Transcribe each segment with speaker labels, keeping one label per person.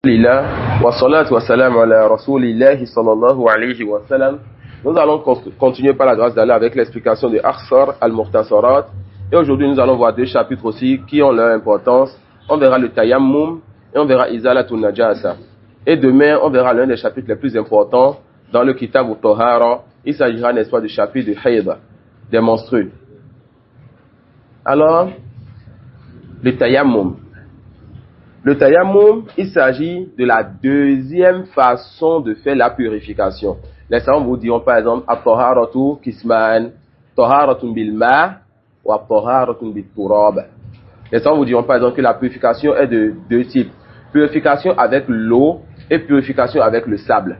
Speaker 1: Alhamdulillah, wa salatu wa salam ala rasulillahi sallallahu alayhi wa sallam. Nous allons continuer par la grâce d'Allah avec l'explication de Akhsar al-Mukhtasarat. Et aujourd'hui, nous allons voir deux chapitres aussi qui ont leur importance. On verra le Tayammum et on verra Izalatun Najasa. Et demain, on verra l'un des chapitres les plus importants dans le Kitab al-Tahara. Il s'agira, n'est-ce pas, du chapitre de Hayd, des menstrues. Alors, le Tayammum. Le tayammum, il s'agit de la deuxième façon de faire la purification. Les savants vous diront par exemple, at-taharatu kisman, taharatun bil ma wa taharatun bil turab. Les savants vous diront par exemple que la purification est de deux types. Purification avec l'eau et purification avec le sable.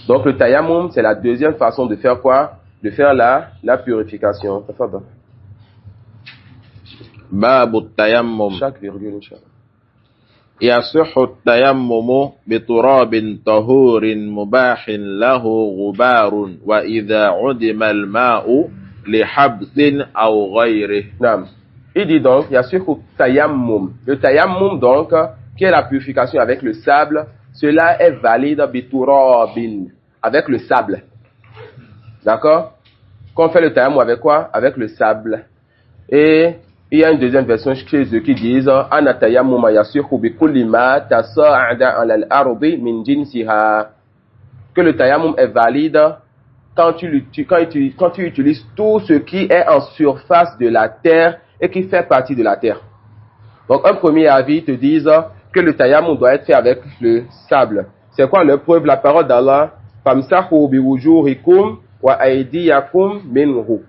Speaker 1: Donc le tayammum, c'est la deuxième façon de faire quoi? De faire la purification.
Speaker 2: باب التيمم
Speaker 1: Chaque virgule, Inch'Allah.
Speaker 2: يصح التيمم بتراب طهور مباح له غبار وإذا عدم الماء لحبس أو غيره.
Speaker 1: Naam. Il dit donc, il y a ce tayammum. Le tayammum donc, qui est la purification avec le sable, cela est valide biturabin, avec le sable. D'accord? Qu'on fait le tayammum avec quoi? Avec le sable. Et il y a une deuxième version chez eux qui disent Ana tayammum yasihu bi kulli ma tasa'ada ala al-ardi min jinsiha. Que le tayammum est valide quand tu utilises tout ce qui est en surface de la terre et qui fait partie de la terre. Donc un premier avis te disent que le tayammum doit être fait avec le sable. C'est quoi leur preuve? La parole d'Allah Famsahu bi wujuhikum wa aydiyakum minhu.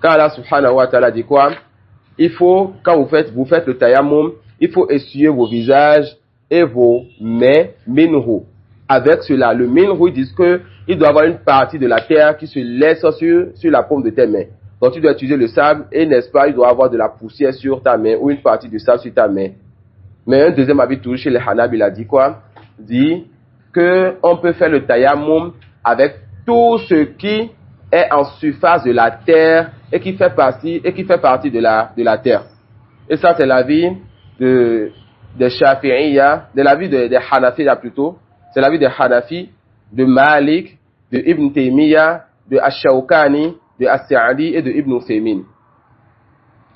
Speaker 1: Quand Allah subhanahu wa ta'ala dit quoi? Il faut, quand vous faites le tayammum, il faut essuyer vos visages et vos mains minhu. Avec cela, le minhu, ils disent que il doit y avoir une partie de la terre qui se laisse sur la paume de tes mains. Donc tu dois utiliser le sable et n'est-ce pas, il doit y avoir de la poussière sur ta main ou une partie du sable sur ta main. Mais un deuxième avis toujours chez les Hanabi, il a dit quoi? Dit que on peut faire le tayammum avec tout ce qui est en surface de la terre et qui fait partie de la terre. Et ça c'est l'avis de Shafi'iyya, de l'avis des Hanafiya plutôt. C'est l'avis des Hanafi, de Malik, de Ibn Taymiyyah, de Ash-Shawkani, de As-Sa'di et de Ibn Uthaymin.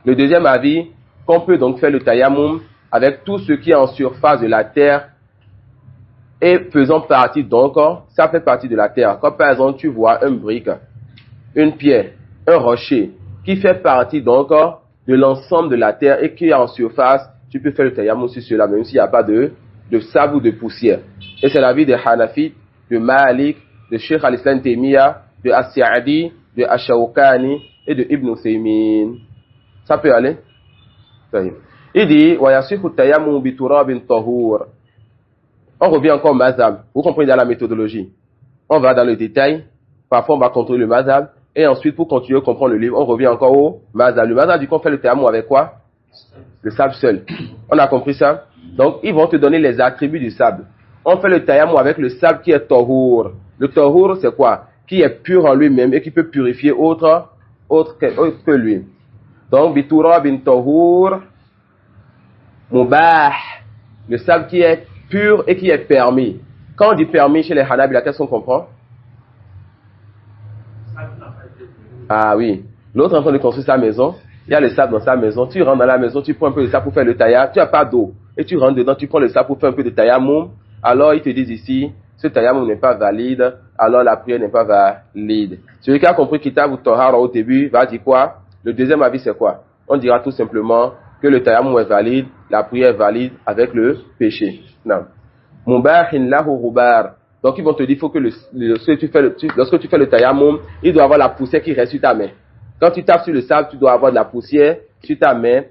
Speaker 1: Le deuxième avis, qu'on peut donc faire le tayammum avec tout ce qui est en surface de la terre et faisant partie donc, ça fait partie de la terre. Comme par exemple tu vois un brique, une pierre, un rocher qui fait partie donc de l'ensemble de la terre et qui est en surface, tu peux faire le tayammum sur cela même s'il n'y a pas de sable ou de poussière. Et c'est l'avis de Hanafi, de Malik, de Sheikh al-Islam Taymiyyah, de As-Sa'di, de Ash-Shawkani et de Ibn Uthaymin. Ça peut aller? Il dit wa yasihu tayammum bi turabin tahur. On revient encore au mazhab. Vous comprenez dans la méthodologie. On va dans le détail. Parfois on va contrôler le mazhab. Et ensuite, pour continuer à comprendre le livre, on revient encore au mazhab. Le mazhab dit qu'on fait le tayammum avec quoi? Le sable seul. On a compris ça? Donc, ils vont te donner les attributs du sable. On fait le tayammum avec le sable qui est tahur. Le tahur, c'est quoi? Qui est pur en lui-même et qui peut purifier autre que lui. Donc, biturabin tahur mubah. Le sable qui est pur et qui est permis. Quand on dit permis chez les Hanabila, qu'est-ce qu'on comprend? Ah oui. L'autre est en train de construire sa maison. Il y a le sable dans sa maison. Tu rentres dans la maison, tu prends un peu de sable pour faire le tayammum. Tu n'as pas d'eau. Et tu rentres dedans, tu prends le sable pour faire un peu de tayammum. Alors ils te disent ici, ce tayammum n'est pas valide. Alors la prière n'est pas valide. Celui qui a compris Kitab al-Tahara au début va dire quoi? Le deuxième avis c'est quoi? On dira tout simplement que le tayammum est valide, la prière est valide avec le péché. Non. Mubahin lahu ghubar. Donc ils vont te dire faut que lorsque tu fais le tayammum, il doit avoir la poussière qui reste sur ta main. Quand tu tapes sur le sable, tu dois avoir de la poussière sur ta main.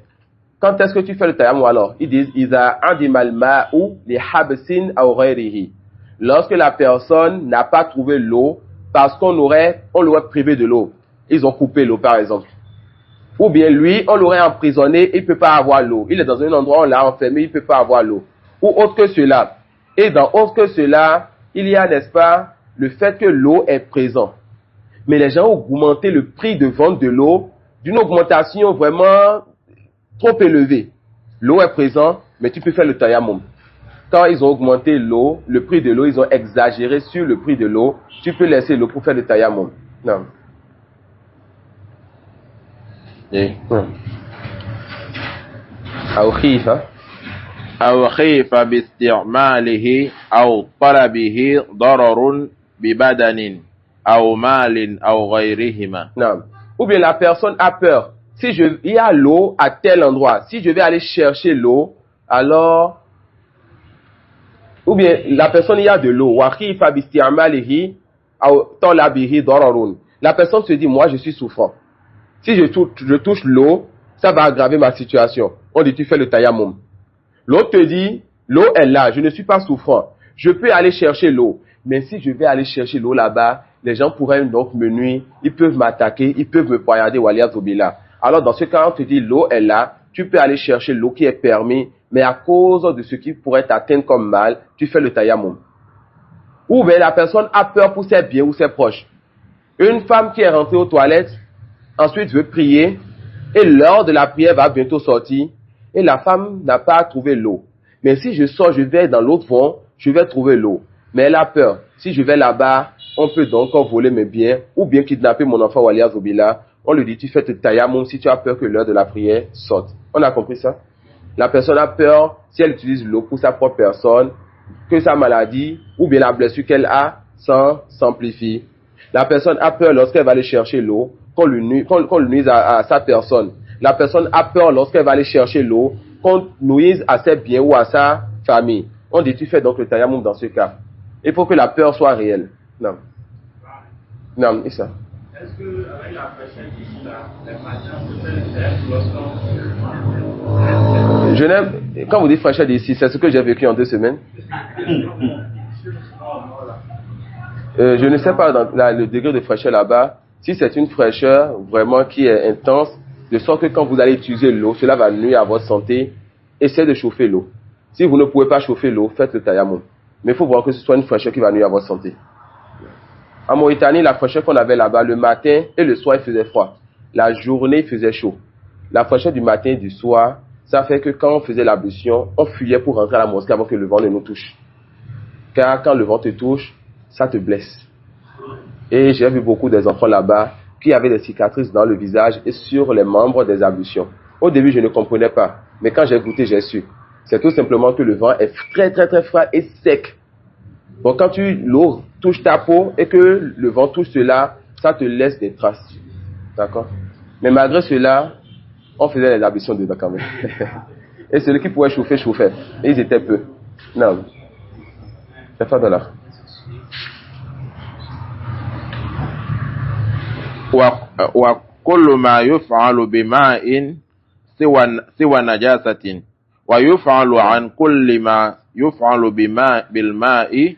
Speaker 1: Quand est-ce que tu fais le tayammum alors? Ils disent iza adimal ma'u li habsin aw ghayrihi. Lorsque la personne n'a pas trouvé l'eau parce on l'aurait privé de l'eau. Ils ont coupé l'eau par exemple. Ou bien lui, on l'aurait emprisonné, il peut pas avoir l'eau. Il est dans un endroit où on l'a enfermé, il peut pas avoir l'eau. Ou autre que cela. Et dans autre que cela, il y a, n'est-ce pas, le fait que l'eau est présente. Mais les gens ont augmenté le prix de vente de l'eau d'une augmentation vraiment trop élevée. L'eau est présente, mais tu peux faire le tayammum. Quand ils ont augmenté l'eau, le prix de l'eau, ils ont exagéré sur le prix de l'eau, tu peux laisser l'eau pour faire le tayammum. Non. أو خيف
Speaker 2: أو خيف باستعماله أو طلبه ضرر ببدن أو مال أو غيرهما.
Speaker 1: Non. Ou bien la personne a peur. Si il y a l'eau à tel endroit, si je vais aller chercher l'eau, alors, ou bien la personne, il y a de l'eau. La personne se dit, moi je suis souffrant. Si je touche l'eau, ça va aggraver ma situation. On dit, tu fais le tayammum. L'autre te dit, l'eau est là, je ne suis pas souffrant. Je peux aller chercher l'eau. Mais si je vais aller chercher l'eau là-bas, les gens pourraient donc me nuire, ils peuvent m'attaquer, ils peuvent me poignarder, Waliya Zobila. Alors dans ce cas, on te dit, l'eau est là, tu peux aller chercher l'eau qui est permis, mais à cause de ce qui pourrait t'atteindre comme mal, tu fais le tayammum. Ou bien la personne a peur pour ses biens ou ses proches. Une femme qui est rentrée aux toilettes, ensuite veut prier, et l'heure de la prière va bientôt sortir, et la femme n'a pas trouvé l'eau. Mais si je sors, je vais dans l'autre fond, je vais trouver l'eau. Mais elle a peur. Si je vais là-bas, on peut donc voler mes biens, ou bien kidnapper mon enfant Waliya Zobila. On lui dit, tu fais le tayammum si tu as peur que l'heure de la prière sorte. On a compris ça? La personne a peur, si elle utilise l'eau pour sa propre personne, que sa maladie, ou bien la blessure qu'elle a, s'amplifie. La personne a peur lorsqu'elle va aller chercher l'eau, qu'on lui nuise à sa personne. La personne a peur lorsqu'elle va aller chercher l'eau, qu'on nuise à ses biens ou à sa famille. On dit, tu fais donc le tayammum dans ce cas. Il faut que la peur soit réelle. Non. Non, et ça.
Speaker 3: Est-ce que avec la fraîcheur d'ici là, les patients se font le faire lorsqu'on...
Speaker 1: Je n'aime, quand vous dites fraîcheur d'ici, c'est ce que j'ai vécu en 2 semaines. Je ne sais pas le degré de fraîcheur là-bas. Si c'est une fraîcheur vraiment qui est intense, de sorte que quand vous allez utiliser l'eau, cela va nuire à votre santé, essayez de chauffer l'eau. Si vous ne pouvez pas chauffer l'eau, faites le tayammum. Mais il faut voir que ce soit une fraîcheur qui va nuire à votre santé. En Mauritanie, la fraîcheur qu'on avait là-bas, le matin et le soir, il faisait froid. La journée, il faisait chaud. La fraîcheur du matin et du soir, ça fait que quand on faisait l'ablution, on fuyait pour rentrer à la mosquée avant que le vent ne nous touche. Car quand le vent te touche, ça te blesse. Et j'ai vu beaucoup des enfants là-bas qui avaient des cicatrices dans le visage et sur les membres des ablutions. Au début, je ne comprenais pas. Mais quand j'ai goûté, j'ai su. C'est tout simplement que le vent est très, très, très froid et sec. Donc quand l'eau touche ta peau et que le vent touche cela, ça te laisse des traces. D'accord? Mais malgré cela, on faisait les ablutions dedans quand même. Et celui qui pouvait chauffer, chauffait. Et ils étaient peu. Non. C'est pas de là.
Speaker 2: وكل ما يفعل بماء سوى نجاسة ويفعل عن كل ما يفعل بالماء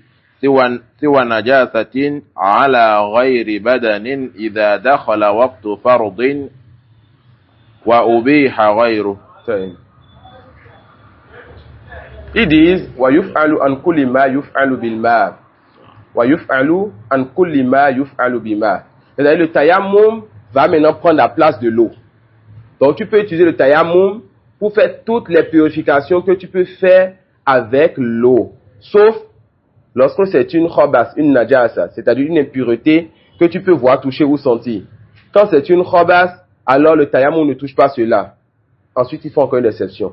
Speaker 2: سوى نجاسة على غير بدن إذا دخل وقت فرض وأبيح غيره.
Speaker 1: Ils disent ويفعل عن كل ما يفعل بالماء ويفعل عن كل ما يفعل بالماء. C'est-à-dire le tayammum va maintenant prendre la place de l'eau. Donc tu peux utiliser le tayammum pour faire toutes les purifications que tu peux faire avec l'eau. Sauf lorsque c'est une khobas, une najasa, c'est-à-dire une impureté que tu peux voir, toucher ou sentir. Quand c'est une khobas, alors le tayammum ne touche pas cela. Ensuite, il faut encore une exception.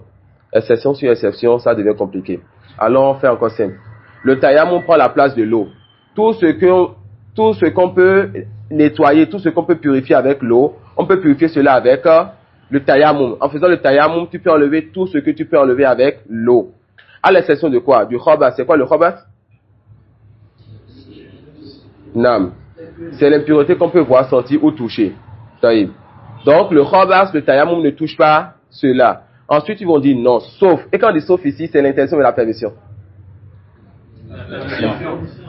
Speaker 1: Exception sur exception, ça devient compliqué. Alors on fait encore simple. Le tayammum prend la place de l'eau. Tout ce qu'on peut nettoyer, tout ce qu'on peut purifier avec l'eau, on peut purifier cela avec le tayammum. En faisant le tayammum, tu peux enlever tout ce que tu peux enlever avec l'eau. À l'exception de quoi? Du khobas. C'est quoi le khobas? Nam. C'est l'impureté qu'on peut voir, sentir ou toucher. Donc le khobas, le tayammum ne touche pas cela. Ensuite, ils vont dire non, sauf. Et quand on dit sauf ici, c'est l'intention et la permission.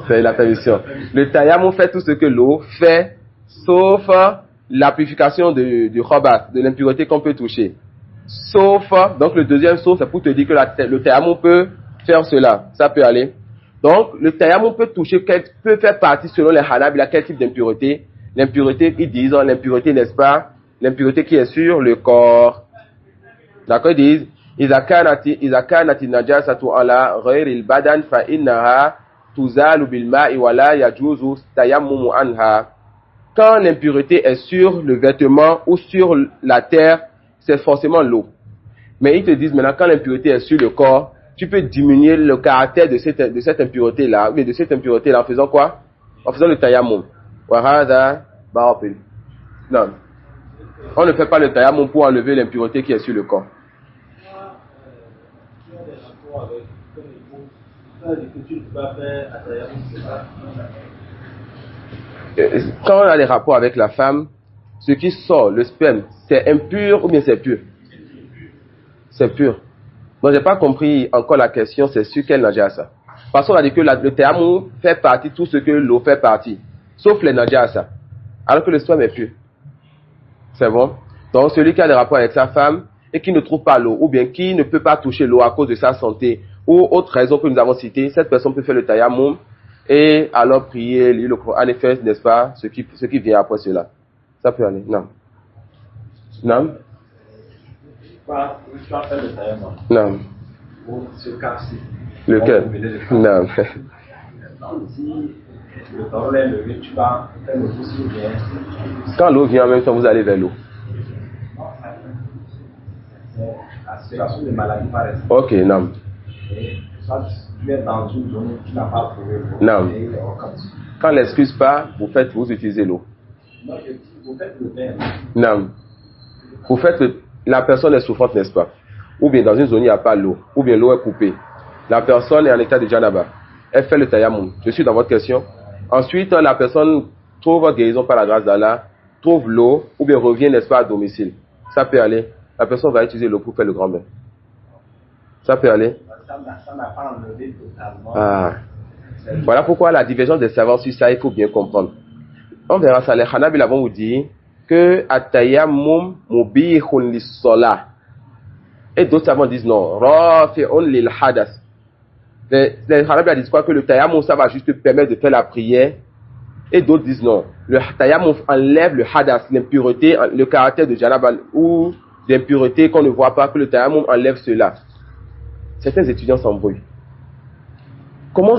Speaker 1: C'est la permission. Le tayammum fait tout ce que l'eau fait, sauf la purification du khobas, de l'impureté qu'on peut toucher. Sauf, donc le deuxième sauf, c'est pour te dire que le tayammum peut faire cela. Ça peut aller. Donc, le tayammum peut toucher, peut faire partie selon les hanabila, quel type d'impureté. L'impureté, ils disent, l'impureté, n'est-ce pas? L'impureté qui est sur le corps. D'accord, ils disent, إذا كانت النجاسة على غير البدن فإنها تزال بالماء ولا يجوز التيمم عنها. Quand l'impureté est sur le vêtement ou sur la terre, c'est forcément l'eau. Mais ils te disent maintenant, quand l'impureté est sur le corps, tu peux diminuer le caractère de cette impureté-là, mais de cette impureté-là en faisant quoi? En faisant le tayammum. Non. On ne fait pas le tayammum pour enlever l'impureté qui est sur le corps. Quand on a des rapports avec la femme, ce qui sort, le sperme, c'est impur ou bien c'est pur? C'est pur. Donc, j'ai pas compris encore la question, c'est sur quel najasa. Parce qu'on a dit que le tayammum fait partie de tout ce que l'eau fait partie, sauf les najasa. Alors que le sperme est pur. C'est bon? Donc, celui qui a des rapports avec sa femme et qui ne trouve pas l'eau, ou bien qui ne peut pas toucher l'eau à cause de sa santé, ou autre raison que nous avons citée, cette personne peut faire le tayammum et alors prier, lire le Coran et faire, n'est-ce pas, ce qui vient après cela. Ça peut aller. Non. Non?
Speaker 3: Tu vas faire le tayammum.
Speaker 1: Non.
Speaker 3: Pour ce cas-ci.
Speaker 1: Lequel? Non.
Speaker 3: Si le parole est levé, tu vas faire le pouce bien.
Speaker 1: Quand l'eau vient en même temps, vous allez vers l'eau.
Speaker 3: C'est la situation de maladie par exemple.
Speaker 1: Ok, non.
Speaker 3: Et soit tu es dans une zone où tu n'as pas trouvé l'eau.
Speaker 1: Non. Quand l'excuse pas, vous utilisez l'eau.
Speaker 3: Non, je dis, vous faites le bain.
Speaker 1: Non. Vous faites la personne est souffrante, n'est-ce pas? Ou bien dans une zone où il n'y a pas l'eau, ou bien l'eau est coupée. La personne est en état de janaba. Elle fait le tayammum. Je suis dans votre question. Ensuite, la personne trouve guérison par la grâce d'Allah, trouve l'eau, ou bien revient, n'est-ce pas, à domicile. Ça peut aller. La personne va utiliser l'eau pour faire le grand bain. Ça peut aller.
Speaker 3: Ça n'a pas enlevé totalement.
Speaker 1: Ah. Voilà pourquoi la divergence des savants sur ça, il faut bien comprendre. On verra ça. Les Hanabi vont vous dire que at-tayammum mubihun lis-salah. Et d'autres savants disent non. Rafi'un lil hadas. Les Hanabi disent quoi? Que le tayammum, ça va juste permettre de faire la prière. Et d'autres disent non. Le tayammum enlève le hadas, l'impureté, le caractère de janaba ou l'impureté qu'on ne voit pas, que le tayammum enlève cela. Certains étudiants s'embrouillent. Comment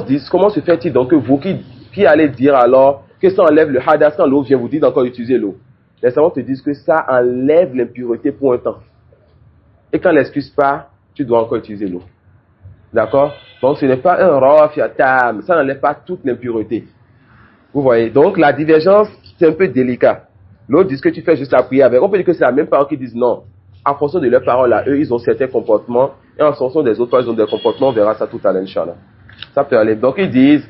Speaker 1: se fait-il donc que vous qui allez dire alors que ça enlève le hadas quand l'eau vient, vous dites encore utiliser l'eau? Les savants te disent que ça enlève l'impureté pour un temps. Et quand l'excuse pas, tu dois encore utiliser l'eau. D'accord? Donc ce n'est pas un rafiatam, ça n'enlève pas toute l'impureté. Vous voyez? Donc la divergence, c'est un peu délicat. L'autre dit que tu fais juste la prière avec. On peut dire que c'est la même parole qui disent non. En fonction de leurs paroles là, eux, ils ont certains comportements. Et en fonction des autres, ils ont des comportements. On verra ça tout à l'heure, Inch'Allah. Ça peut aller. Donc ils disent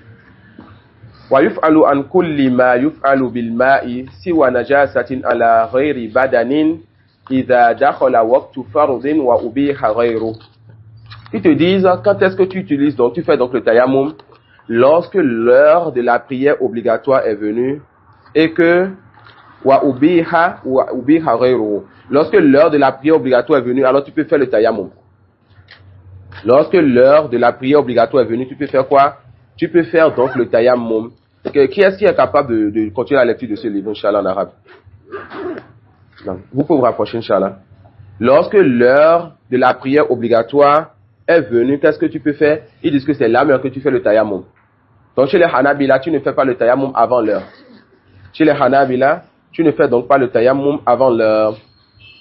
Speaker 1: وَيُفْعَلُ عَنْ كُلِّ مَا يُفْعَلُ بِالْمَاءِ سِوَى نَجَاسَةٍ عَلَى غَيْرِ بَدَنٍ إِذَا دَخَلَ وَقْتُ فَرْضٍ وَأُبِيحَ غَيْرُهُ. Ils te disent, quand est-ce que tu utilises, donc tu fais donc le tayammum, lorsque l'heure de la prière obligatoire est venue et que وَأُبِيحَ غَيْرُهُ. Lorsque l'heure de la prière obligatoire est venue, alors tu peux faire le tayammum. Lorsque l'heure de la prière obligatoire est venue, tu peux faire quoi? Tu peux faire donc le tayammum. Qui est-ce qui est capable de continuer la lecture de ce livre, Inch'Allah, en arabe? Non. Vous pouvez vous rapprocher, Inch'Allah. Lorsque l'heure de la prière obligatoire est venue, qu'est-ce que tu peux faire? Ils disent que c'est là même que tu fais le tayammum. Donc chez les Hanabila, tu ne fais pas le tayammum avant l'heure. Chez les Hanabila, tu ne fais donc pas le tayammum avant l'heure.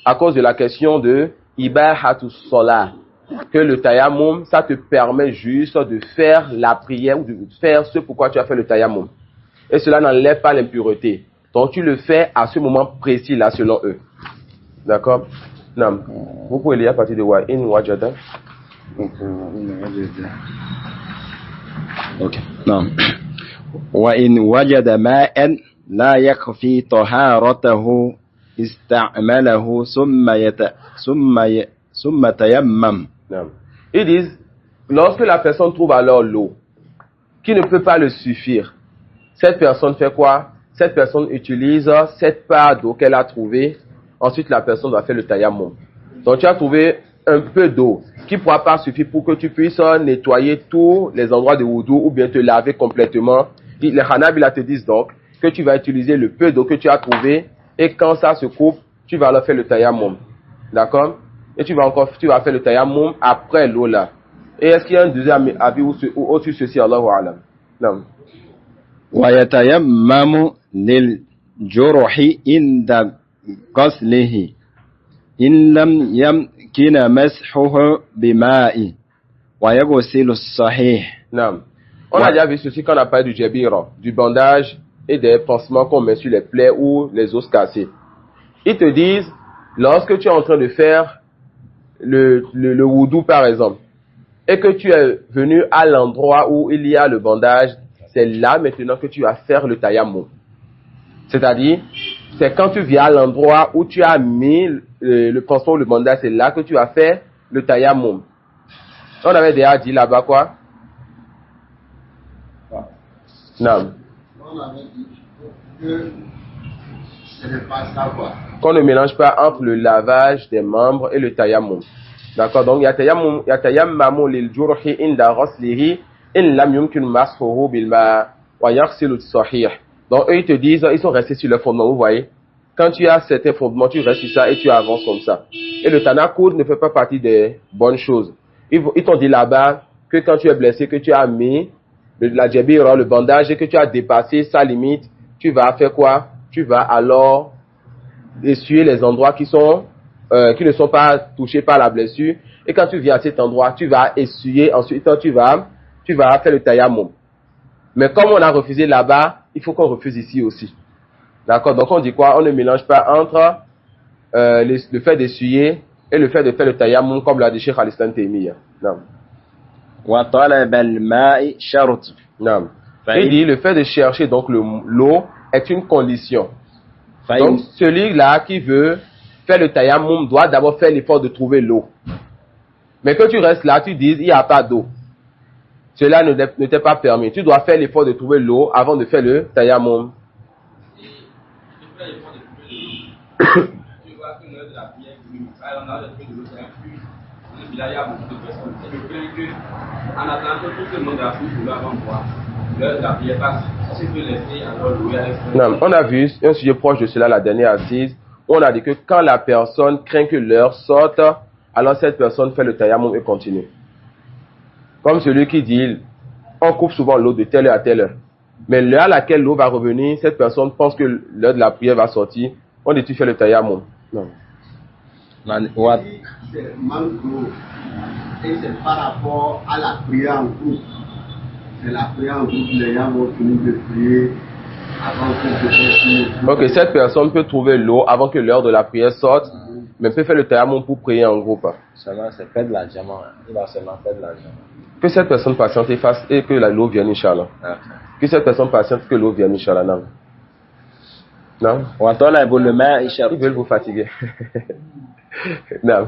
Speaker 1: À cause de la question de Ibahatus Salah. Que le tayammum, ça te permet juste de faire la prière ou de faire ce pourquoi tu as fait le tayammum. Et cela n'enlève pas l'impureté. Donc tu le fais à ce moment précis là selon eux. D'accord? Non. Vous pouvez lire à partir de Wa'in Wajada.
Speaker 4: Ok. Non. وإن وجد ماء لا يكفي طهارته استعمله ثم تيمم.
Speaker 1: Non. Ils disent, lorsque la personne trouve alors l'eau, qui ne peut pas le suffire, cette personne fait quoi? Cette personne utilise cette part d'eau qu'elle a trouvée. Ensuite, la personne va faire le tayammum. Donc, tu as trouvé un peu d'eau qui ne pourra pas suffire pour que tu puisses nettoyer tous les endroits de wudu ou bien te laver complètement. Les Hanabila te disent donc que tu vas utiliser le peu d'eau que tu as trouvé et quand ça se coupe, tu vas leur faire le tayammum. D'accord? et tu vas faire le tayammum après l'eau là. Et est-ce qu'il y a un deuxième avis ou au-dessus ceci, Allahu A'lam? Non.
Speaker 4: ويتيمم للجرح عند غسله إن لم يمكن مسحه بماء ويغسل الصحيح.
Speaker 1: Non. On a déjà vu ceci quand on a parlé du jabira, du bandage et des pansements qu'on met sur les plaies ou les os cassés. Ils te disent, lorsque tu es en train de faire le wudu par exemple, et que tu es venu à l'endroit où il y a le bandage, c'est là maintenant que tu vas faire le tayammum. C'est-à-dire, c'est quand tu viens à l'endroit où tu as mis le pansement ou le bandage, c'est là que tu vas faire le tayammum. On avait déjà dit là-bas quoi? Non.
Speaker 3: On avait dit que ce n'est pas savoir.
Speaker 1: Qu'on ne mélange pas entre le lavage des membres et le tayammum. D'accord? Donc, il y a tayammamu lil jurhi inda ghaslihi in lam yumkin mashuhu bil ma wa yaghsilu sahih. Donc, eux, ils te disent, ils sont restés sur le fondement, vous voyez? Quand tu as certains fondements, tu restes sur ça et tu avances comme ça. Et le Tanakoud ne fait pas partie des bonnes choses. Ils t'ont dit là-bas que quand tu es blessé, que tu as mis la jabira, le bandage, et que tu as dépassé sa limite, tu vas faire quoi? Tu vas alors essuyer les endroits qui ne sont pas touchés par la blessure. Et quand tu viens à cet endroit, tu vas essuyer, ensuite tu vas faire le tayammum. Mais comme on a refusé là-bas, il faut qu'on refuse ici aussi. D'accord? Donc on dit quoi? On ne mélange pas entre le fait d'essuyer et le fait de faire le tayammum comme l'a dit Cheikh Al-Islam Taymiyyah. Non.
Speaker 4: وطلب الماء شرط.
Speaker 1: Non. Il dit le fait de chercher donc l'eau est une condition. Donc celui-là qui veut faire le tayammum doit d'abord faire l'effort de trouver l'eau. Mais que tu restes là, tu dis il n'y a pas d'eau. Cela ne t'est pas permis. Tu dois faire l'effort de trouver l'eau avant de faire le tayammum. Non, on a vu un sujet proche de cela la dernière assise. On a dit que quand la personne craint que l'heure sorte, alors cette personne fait le tayammum et continue. Comme celui qui dit, on coupe souvent l'eau de telle heure à telle heure. Mais l'heure à laquelle l'eau va revenir, cette personne pense que l'heure de la prière va sortir. On dit tu fais le tayammum. Non.
Speaker 3: Si c'est manque d'eau et c'est par rapport à la prière en groupe. C'est la prière en groupe, les gens vont finir de prier avant que
Speaker 1: Ok, cette personne peut trouver l'eau avant que l'heure de la prière sorte, mais peut faire le tayammum pour prier en groupe.
Speaker 4: Seulement, c'est fait de l'argent. Il va seulement faire de l'argent.
Speaker 1: Que cette personne patiente et que l'eau vienne, Inch'Allah.
Speaker 4: Okay.
Speaker 1: Que cette personne patiente que l'eau vienne, Inch'Allah. Non. Non?
Speaker 4: وطلب الماء شرط.
Speaker 1: Ils veulent vous fatiguer. Non.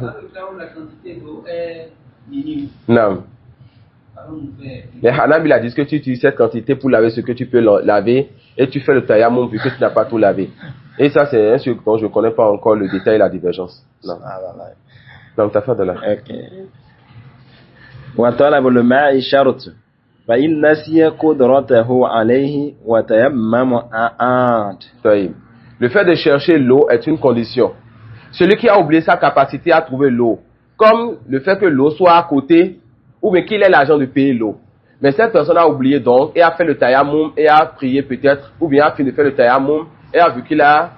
Speaker 1: Non. Les Hanabila disent que tu utilises cette quantité pour laver ce que tu peux laver et tu fais le tayammum vu que tu n'as pas tout lavé. Et ça, c'est un sujet dont je ne connais pas encore le détail et la divergence. Non. Non, t'as fait de là.
Speaker 4: Ok. وطلب الماء شرط فإن نسي قدرته عليه وتيمم أعاد.
Speaker 1: Le fait de chercher l'eau est une condition. Celui qui a oublié sa capacité à trouver l'eau, comme le fait que l'eau soit à côté, ou bien qu'il ait l'argent de payer l'eau. Mais cette personne a oublié donc, et a fait le tayammum, et a prié peut-être, ou bien a fini de faire le tayammum, et a vu qu'elle a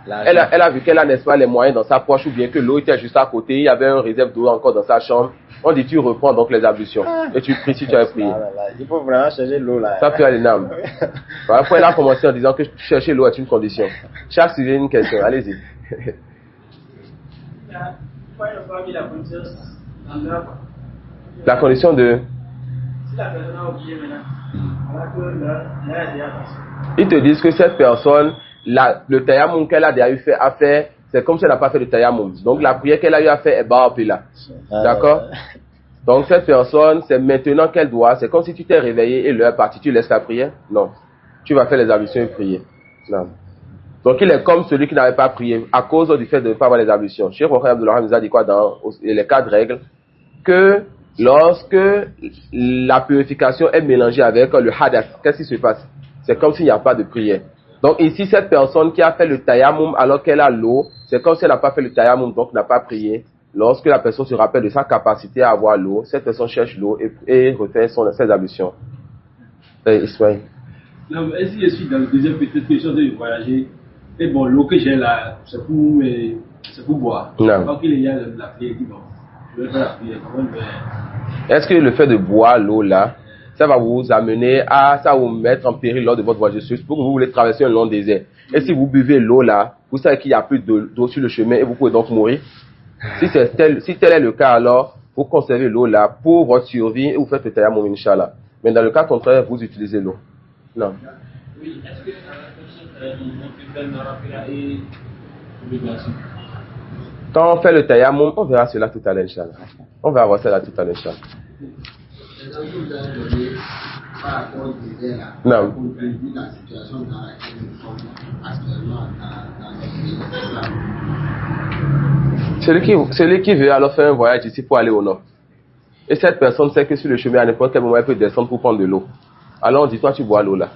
Speaker 1: vu qu'elle a, n'est-ce pas, les moyens dans sa poche, ou bien que l'eau était juste à côté, il y avait un réserve d'eau encore dans sa chambre. On dit tu reprends donc les ablutions, et tu pries si tu as prié.
Speaker 4: Il faut vraiment chercher l'eau là.
Speaker 1: Ça peut aller nam. Après, elle a commencé en disant que chercher l'eau est une condition. Chaque sujet une question, allez-y. La condition de...
Speaker 5: Si la personne a oublié maintenant,
Speaker 1: ils te disent que cette personne, le tayammum qu'elle a déjà eu à faire, c'est comme si elle n'a pas fait le tayammum. Donc la prière qu'elle a eu à faire est là. D'accord? Donc cette personne, c'est maintenant qu'elle doit, c'est comme si tu t'es réveillé et l'heure est partie, tu laisses la prière? Non. Tu vas faire les ablutions et prier. Non. Donc il est comme celui qui n'avait pas prié à cause du fait de ne pas avoir les ablutions. Cheikh Mohamed Abdullah nous a dit quoi dans les 4 règles? Que lorsque la purification est mélangée avec le hadath, qu'est-ce qui se passe? C'est comme s'il n'y a pas de prière. Donc ici, cette personne qui a fait le tayammum alors qu'elle a l'eau, c'est comme si elle n'a pas fait le tayammum, donc n'a pas prié. lorsque la personne se rappelle de sa capacité à avoir l'eau, cette personne cherche l'eau et refait ses ablutions. Ismaël.
Speaker 5: Non, mais si je suis dans le deuxième, peut-être que je suis en train de voyager, et bon, l'eau que j'ai là, c'est pour boire.
Speaker 1: Non.
Speaker 5: Donc il y a la prière, il dit bon, je vais faire la prière, comment je vais.
Speaker 1: Est-ce que le fait de boire l'eau là, ça va vous amener à, ça va vous mettre en péril lors de votre voyage? Pour que vous voulez traverser un long désert. Et si vous buvez l'eau là, vous savez qu'il n'y a plus d'eau sur le chemin et vous pouvez donc mourir. Si tel est le cas, alors, vous conservez l'eau là pour votre survie et vous faites le tayammum, Inch'Allah. Mais dans le cas contraire, vous utilisez l'eau. Non.
Speaker 5: Oui, est-ce que la personne peut faire une rafila et obligation?
Speaker 1: Quand on fait le tayammum, on verra cela tout à l'heure, Inch'Allah. On va voir cela tout à l'heure, Inch'Allah.
Speaker 3: L'exemple que vous avez donné par rapport au désert là,
Speaker 1: Non.
Speaker 3: pour prédire la situation dans laquelle nous sommes actuellement dans le pays.
Speaker 1: Celui qui veut alors faire un voyage ici pour aller au nord. Et cette personne sait que sur le chemin, à n'importe quel moment, elle peut descendre pour prendre de l'eau. Alors on dit, toi, tu bois l'eau là.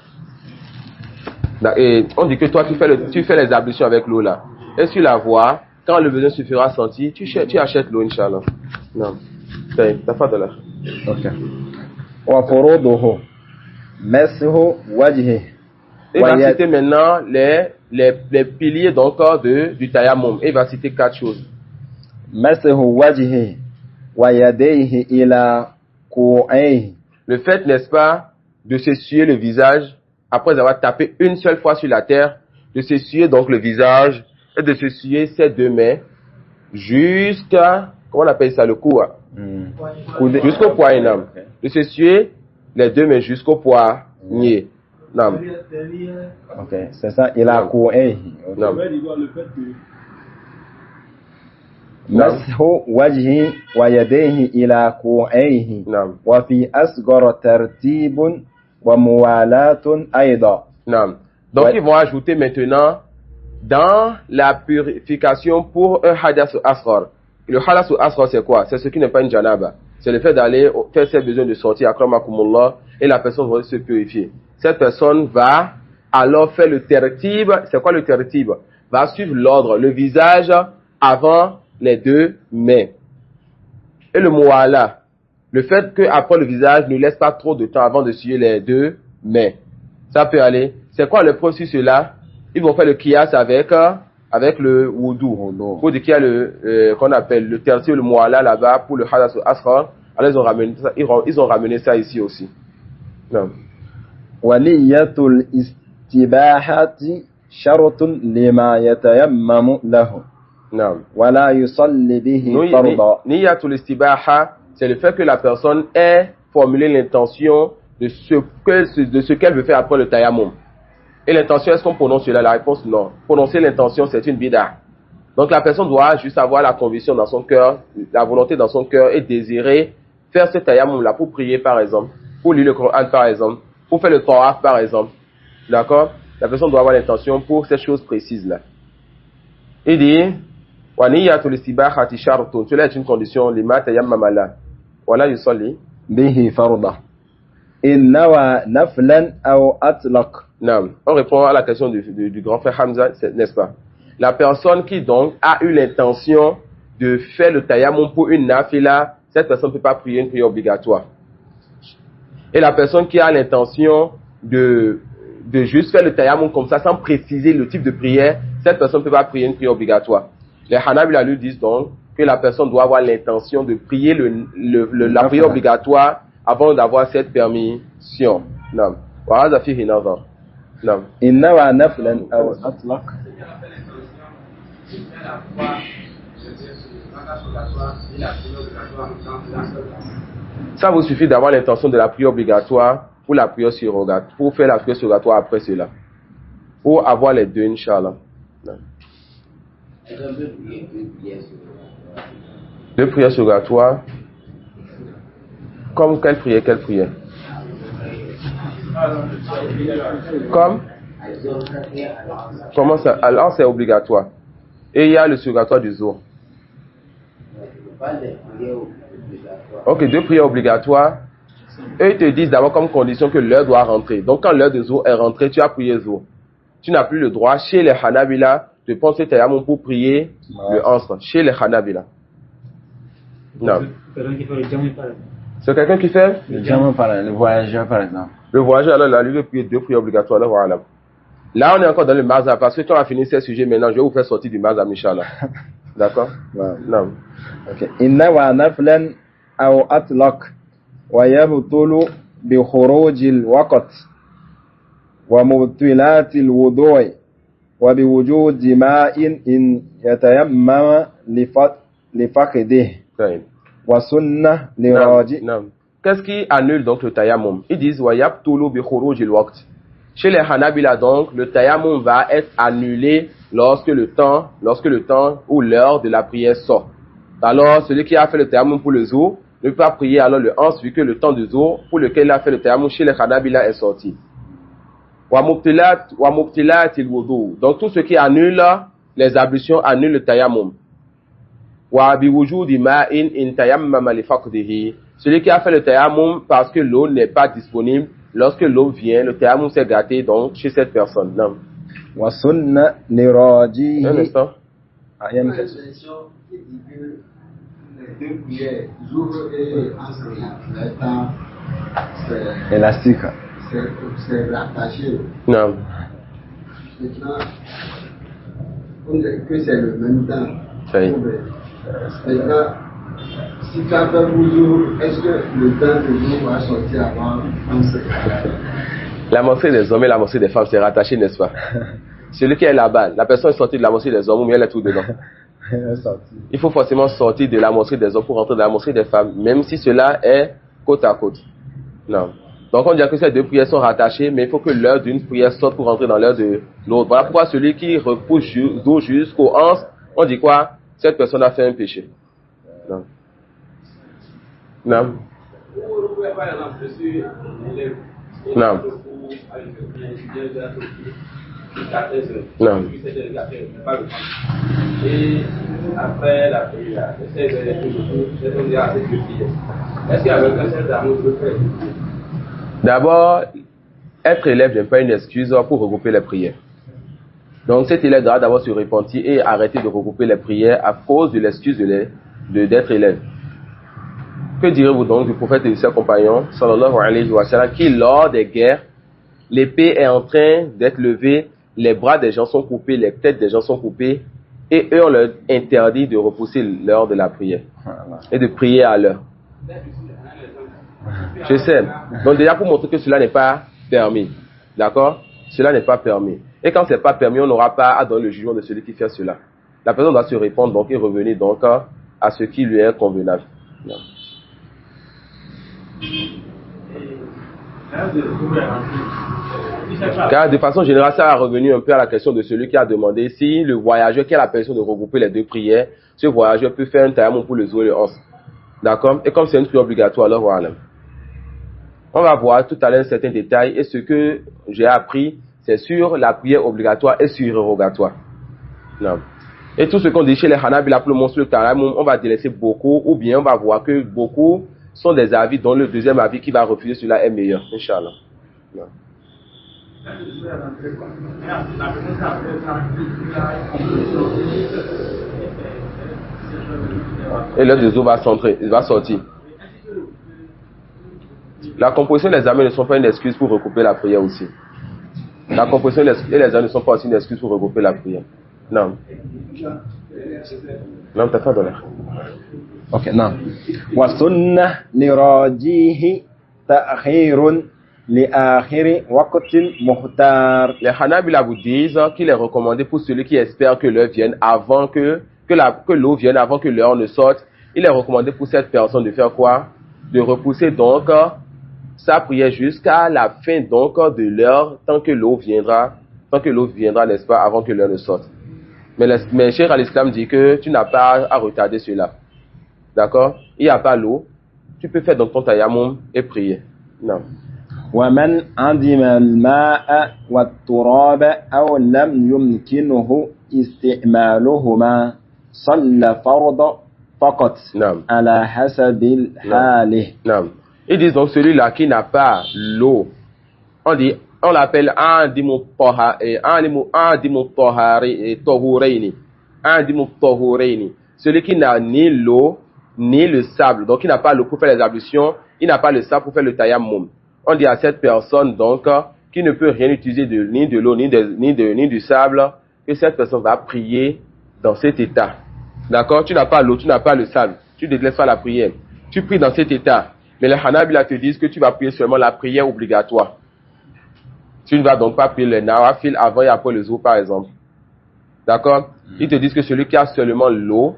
Speaker 1: Et on dit que toi, tu fais les ablutions avec l'eau là. Et sur la voie, quand le besoin se fera sentir, tu achètes l'eau, Inch'Allah. Non. T'as pas de là.
Speaker 4: Ok. وفروضه مسح وجهه
Speaker 1: Il va citer maintenant les piliers donc du tayammum. Il va citer 4 choses.
Speaker 4: مسح وجهه ويديه إلى كوعيه.
Speaker 1: Le fait, n'est-ce pas, de s'essuyer le visage après avoir tapé une seule fois sur la terre, de s'essuyer donc le visage et de s'essuyer ses deux mains jusqu'à, comment on appelle ça, le cou, jusqu'au poignet. De s'essuyer les deux mains jusqu'au poignet. Non.
Speaker 4: Ok, c'est ça, إلى كوعيه.
Speaker 1: Non.
Speaker 5: Je vais dire le fait que
Speaker 4: مسح وجهه ويديه إلى كوعيه.
Speaker 1: Non.
Speaker 4: وفي أصغر ترتيب وموالاة أيضا.
Speaker 1: Non. Donc
Speaker 4: Ouais.
Speaker 1: ils vont ajouter maintenant dans la purification pour un hadath asghar. Le hadath asghar c'est quoi? C'est ce qui n'est pas une janaba. C'est le fait d'aller faire ses besoins de sortir akramakumullah et la personne va se purifier. Cette personne va alors faire le tertib. C'est quoi le tertib? Va suivre l'ordre, le visage avant les deux mains. Et le muwala, le fait qu'après le visage ne laisse pas trop de temps avant de suivre les deux mains. Ça peut aller. C'est quoi le processus cela? Ils vont faire le qiyas avec le wudu. Pour dire qu'il y a qu'on appelle le tertier, le muwala là-bas pour le hadath asghar. Alors ils ont ramené ça ici aussi. Non.
Speaker 4: ونية الاستباحة شرط لما يتيمم له
Speaker 1: Non.
Speaker 4: ولا يصلي به فرضا.
Speaker 1: Niyatul istibaha, c'est le fait que la personne ait formulé l'intention de ce qu'elle veut faire après le tayammum. Et l'intention, est-ce qu'on prononce cela? La réponse, non. Prononcer l'intention, c'est une bid'a. Donc la personne doit juste avoir la conviction dans son cœur, la volonté dans son cœur et désirer faire ce tayammum là pour prier par exemple, pour lire le Coran par exemple, pour faire le tawaf par exemple. D'accord? La personne doit avoir l'intention pour ces choses précises là. Il dit wa niyatul istibahati shartun, cela est une condition lima tayammama la wala yusalli
Speaker 4: به فرضا إن نوى نفلا أو أطلق.
Speaker 1: Non. On répond à la question du grand frère Hamza, n'est-ce pas? La personne qui donc a eu l'intention de faire le tayammum pour une nafila, cette personne ne peut pas prier une prière obligatoire. Et la personne qui a l'intention de juste faire le tayammum comme ça sans préciser le type de prière, cette personne ne peut pas prier une prière obligatoire. Les Hanabila lui disent donc que la personne doit avoir l'intention de prier la prière obligatoire avant d'avoir cette permission. Non. وهذا فيه نظر. Non.
Speaker 4: إن نوى نفلا أو أطلق.
Speaker 1: Ça vous suffit d'avoir l'intention de la prière obligatoire pour la prière surrogatoire, pour faire la prière surrogatoire après cela. Pour avoir les deux, Inch'Allah. Non. Deux prières surrogatoires. Comme quelle prière? Comme? Comment ça? Alors c'est obligatoire. Et il y a le surrogatoire du jour. Ok, deux prières obligatoires. Eux ils te disent d'abord comme condition que l'heure doit rentrer. Donc quand l'heure de jour est rentrée, tu as prié jour. Tu n'as plus le droit chez les Hanabila de penser tayammum pour prier le anstre. Chez les Hanabila. Non.
Speaker 5: Quelqu'un qui fait le jamu par exemple.
Speaker 1: C'est quelqu'un qui fait
Speaker 4: Le voyageur, par exemple.
Speaker 1: le voyageur, alors là, lui veut prier 2 prières obligatoires. Alors voilà. Là, on est encore dans le mazhab parce que quand on a fini ces sujets, maintenant, je vais vous faire sortir du mazhab, Inch'Allah. D'accord? Non.
Speaker 4: Okay. Inna wa naflan aw atlaq wa yabtulu bi khurujil waqt wa mubtilatil wudu'i wa bi wujudi ma'in in yatayammama li faqdihi
Speaker 1: Très
Speaker 4: wa sunnah li
Speaker 1: Non,
Speaker 4: raji.
Speaker 1: non. Qu'est-ce qui annule donc le tayammum? Ils disent wa yabtulu bi khurujil waqt. Chez les Hanabila donc, le tayammum va être annulé lorsque le temps ou l'heure de la prière sort. Alors, celui qui a fait le tayammum pour le jour ne peut pas prier alors le 11 vu que le temps du jour pour lequel il a fait le tayammum chez les Hanabila est sorti. Wa mubtilat il wudu. Donc tout ce qui annule les ablutions annule le tayammum. Wa bi wujudi ma'in in tayammama li faqdihi. Celui qui a fait le tayammum parce que l'eau n'est pas disponible, lorsque l'eau vient, le tayammum s'est gâté donc chez cette personne. Non.
Speaker 4: Wa sunnah li raji.
Speaker 1: Un instant.
Speaker 4: Il y a une
Speaker 3: Une
Speaker 4: question.
Speaker 3: version qui dit que les 2 prières, jour et asr, le temps,
Speaker 4: Élastique.
Speaker 3: c'est rattaché.
Speaker 1: Non.
Speaker 3: Maintenant, on dit que c'est le même temps.
Speaker 1: Ça y est.
Speaker 3: Maintenant, si tu as fait bonjour, est-ce que le temps de jour va sortir avant asr?
Speaker 1: La mosquée des hommes et la mosquée des femmes, c'est rattaché, n'est-ce pas? Celui qui est là-bas, la personne est sortie de la mosquée des hommes, mais elle est tout dedans. Il faut forcément sortir de la mosquée des hommes pour rentrer dans la mosquée des femmes, même si cela est côte à côte. Non. Donc on dit que ces 2 prières sont rattachées, mais il faut que l'heure d'une prière sorte pour rentrer dans l'heure de l'autre. Voilà pourquoi celui qui repousse d'eau jusqu'au 11, on dit quoi? Cette personne a fait un péché. Non. Non. Non. Non.
Speaker 6: Et après la prière, j'essaie de dire à cette prière. Est-ce qu'avec un seul d'amour, je peux faire?
Speaker 1: D'abord, être élève n'est pas une excuse pour regrouper les prières. Donc cet élève doit d'abord se repentir et arrêter de regrouper les prières à cause de l'excuse d'être élève. Que direz-vous donc du prophète et de ses compagnons, sallallahu alayhi wa sallam, qui lors des guerres, l'épée est en train d'être levée, les bras des gens sont coupés, les têtes des gens sont coupées, et eux on leur interdit de repousser l'heure de la prière et de prier à l'heure. Je sais. Donc déjà pour montrer que cela n'est pas permis, d'accord? Cela n'est pas permis. Et quand c'est pas permis, on n'aura pas à donner le jugement de celui qui fait cela. La personne doit se répondre donc et revenir donc à ce qui lui est convenable. Non. Car de façon générale, ça a revenu un peu à la question de celui qui a demandé si le voyageur qui a la permission de regrouper les 2 prières, ce voyageur peut faire un tayammum pour le jour et le 11. D'accord? Et comme c'est une prière obligatoire, alors voilà. On va voir tout à l'heure certains détails et ce que j'ai appris, c'est sur la prière obligatoire et surrogatoire. Non. Et tout ce qu'on dit chez les Hanabila pour le monstre le tayammum, on va délaisser beaucoup ou bien on va voir que beaucoup sont des avis dont le deuxième avis qui va refuser cela est meilleur. Inch'Allah. Non. Et l'heure de eau va centrer, il va sortir. La composition des amis ne sont pas une excuse pour regrouper la prière aussi. La composition et les amis ne sont pas aussi une excuse pour regrouper la prière. Non. Non, t'as pas donné.
Speaker 4: Ok, non. Wa sunnah li rajihi ta'khirun li akhiri waqtin muhtar.
Speaker 1: Les Hanabila vous disent qu'il est recommandé pour celui qui espère que l'heure vienne avant que l'eau vienne avant que l'heure ne sorte. Il est recommandé pour cette personne de faire quoi? De repousser donc sa prière jusqu'à la fin donc de l'heure tant que l'eau viendra, n'est-ce pas, avant que l'heure ne sorte. Mais Cheikh al-Islam dit que tu n'as pas à retarder cela. D'accord? Il n'y a pas l'eau. Tu peux faire donc ton tayammum et prier. Non.
Speaker 4: ومن عدم الماء والتراب أو لم يمكنه استعمالهما صلى فرض فقط
Speaker 1: نعم.
Speaker 4: على حسب حاله.
Speaker 1: Non. Ils disent donc celui-là qui n'a pas l'eau, on l'appelle Andimu Tohureini. Celui qui n'a ni l'eau ni le sable. Donc, il n'a pas l'eau pour faire les ablutions, il n'a pas le sable pour faire le tayammum. On dit à cette personne, donc, qui ne peut rien utiliser ni de l'eau, ni du sable, que cette personne va prier dans cet état. D'accord? Tu n'as pas l'eau, tu n'as pas le sable, tu ne te laisses pas la prière. Tu pries dans cet état. Mais les Hanabila te disent que tu vas prier seulement la prière obligatoire. Tu ne vas donc pas prier le nawafil avant et après le jour, par exemple. D'accord? Ils te disent que celui qui a seulement l'eau,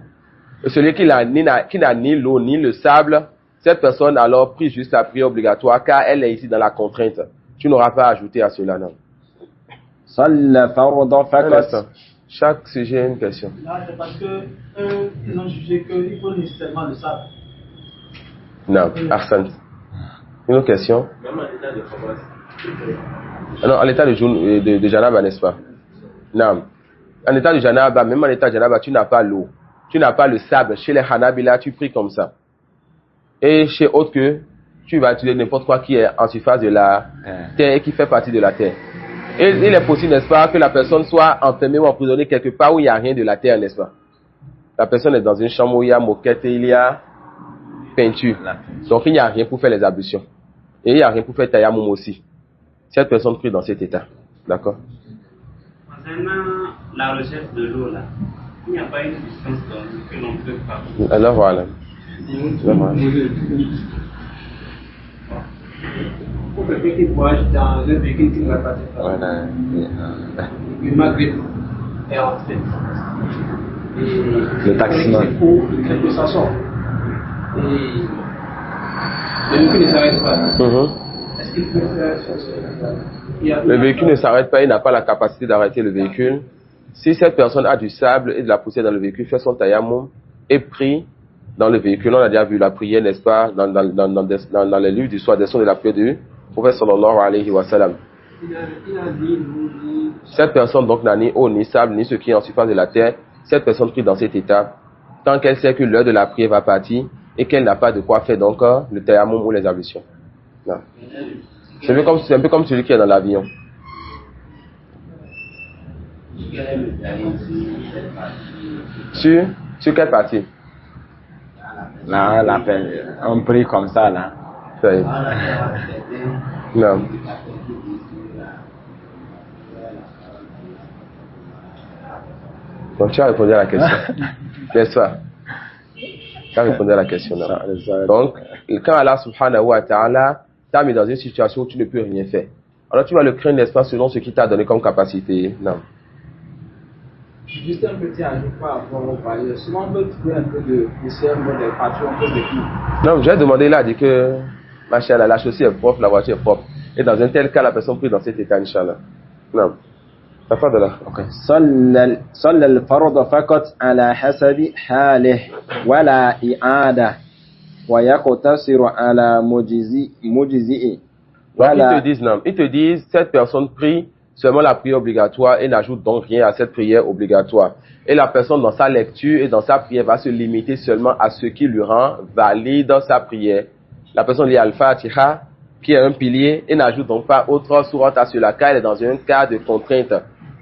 Speaker 1: celui qui n'a ni l'eau ni le sable, cette personne alors prie juste la prière obligatoire car elle est ici dans la contrainte. Tu n'auras pas à ajouter à cela, non. Un instant. Chaque sujet a une question.
Speaker 5: Là, c'est parce que ils ont jugé qu'il faut nécessairement le sable.
Speaker 1: Non, Arsène. Une autre question?
Speaker 6: Même en état de commence.
Speaker 1: Non, en état de Janaba, n'est-ce pas? Non. En état de Janaba, même en état de Janaba, tu n'as pas l'eau. Tu n'as pas le sable. Chez les Hanabila, tu pries comme ça. Et chez autres que, tu vas utiliser n'importe quoi qui est en surface de la terre et qui fait partie de la terre. Et il est possible, n'est-ce pas, que la personne soit enfermée ou emprisonnée quelque part où il n'y a rien de la terre, n'est-ce pas? La personne est dans une chambre où il y a moquette et il y a peinture. Donc il n'y a rien pour faire les ablutions. Et il n'y a rien pour faire tayammum aussi. Cette personne prie dans cet état. D'accord?
Speaker 7: Concernant la recherche de l'eau, là, il n'y a pas une distance que l'on peut pas.
Speaker 1: Alors voilà.
Speaker 5: Pour quelqu'un qui voyage dans un véhicule qui ne va pas se faire.
Speaker 4: Voilà.
Speaker 5: Le Maghreb est en fait.
Speaker 4: Le taximan.
Speaker 5: C'est pour le train de sort. Et le véhicule ne s'arrête pas. Est-ce qu'il peut faire
Speaker 1: Le véhicule ne s'arrête pas, il n'a pas la capacité d'arrêter le véhicule. Si cette personne a du sable et de la poussière dans le véhicule, fait son tayammum et prie dans le véhicule. On a déjà vu la prière, n'est-ce pas, dans les livres du soir, des sons de la prière du prophète sallallahu alayhi wa sallam. Cette personne donc n'a ni eau, ni sable, ni ce qui est en surface de la terre. Cette personne prie dans cet état, tant qu'elle sait que l'heure de la prière va partir et qu'elle n'a pas de quoi faire donc le tayammum ou les ablutions. Non. C'est un peu comme celui qui est dans l'avion. Sur quelle partie?
Speaker 4: Là, on prie comme ça, là.
Speaker 1: Non. Donc tu as répondu à la question. N'est-ce pas? Tu as répondu à la question. Non? Donc, quand Allah subhanahu wa ta'ala t'a mis dans une situation où tu ne peux rien faire, alors tu vas le craindre, n'est-ce pas, selon ce qu'il t'a donné comme capacité. Non.
Speaker 5: Juste un petit ajout par rapport au voyage. Souvent, on peut trouver un peu de poussière dans les patrouilles, un peu de tout.
Speaker 1: Non, j'ai demandé là, dit que, machallah, la chaussée est propre, la voiture est propre. Et dans un tel cas, la personne prie dans cet état, Inch'Allah. Non. Ça fait de là. Ok.
Speaker 4: صلى الفرض فقط على حسب حاله ولا إعادة ويقتصر على مجزئ.
Speaker 1: Donc ils te disent non, ils te disent cette personne prie seulement la prière obligatoire et n'ajoute donc rien à cette prière obligatoire. Et la personne dans sa lecture et dans sa prière va se limiter seulement à ce qui lui rend valide sa prière. La personne lit Al-Fatiha qui est un pilier et n'ajoute donc pas autre sourate à cela car elle est dans un cas de contrainte.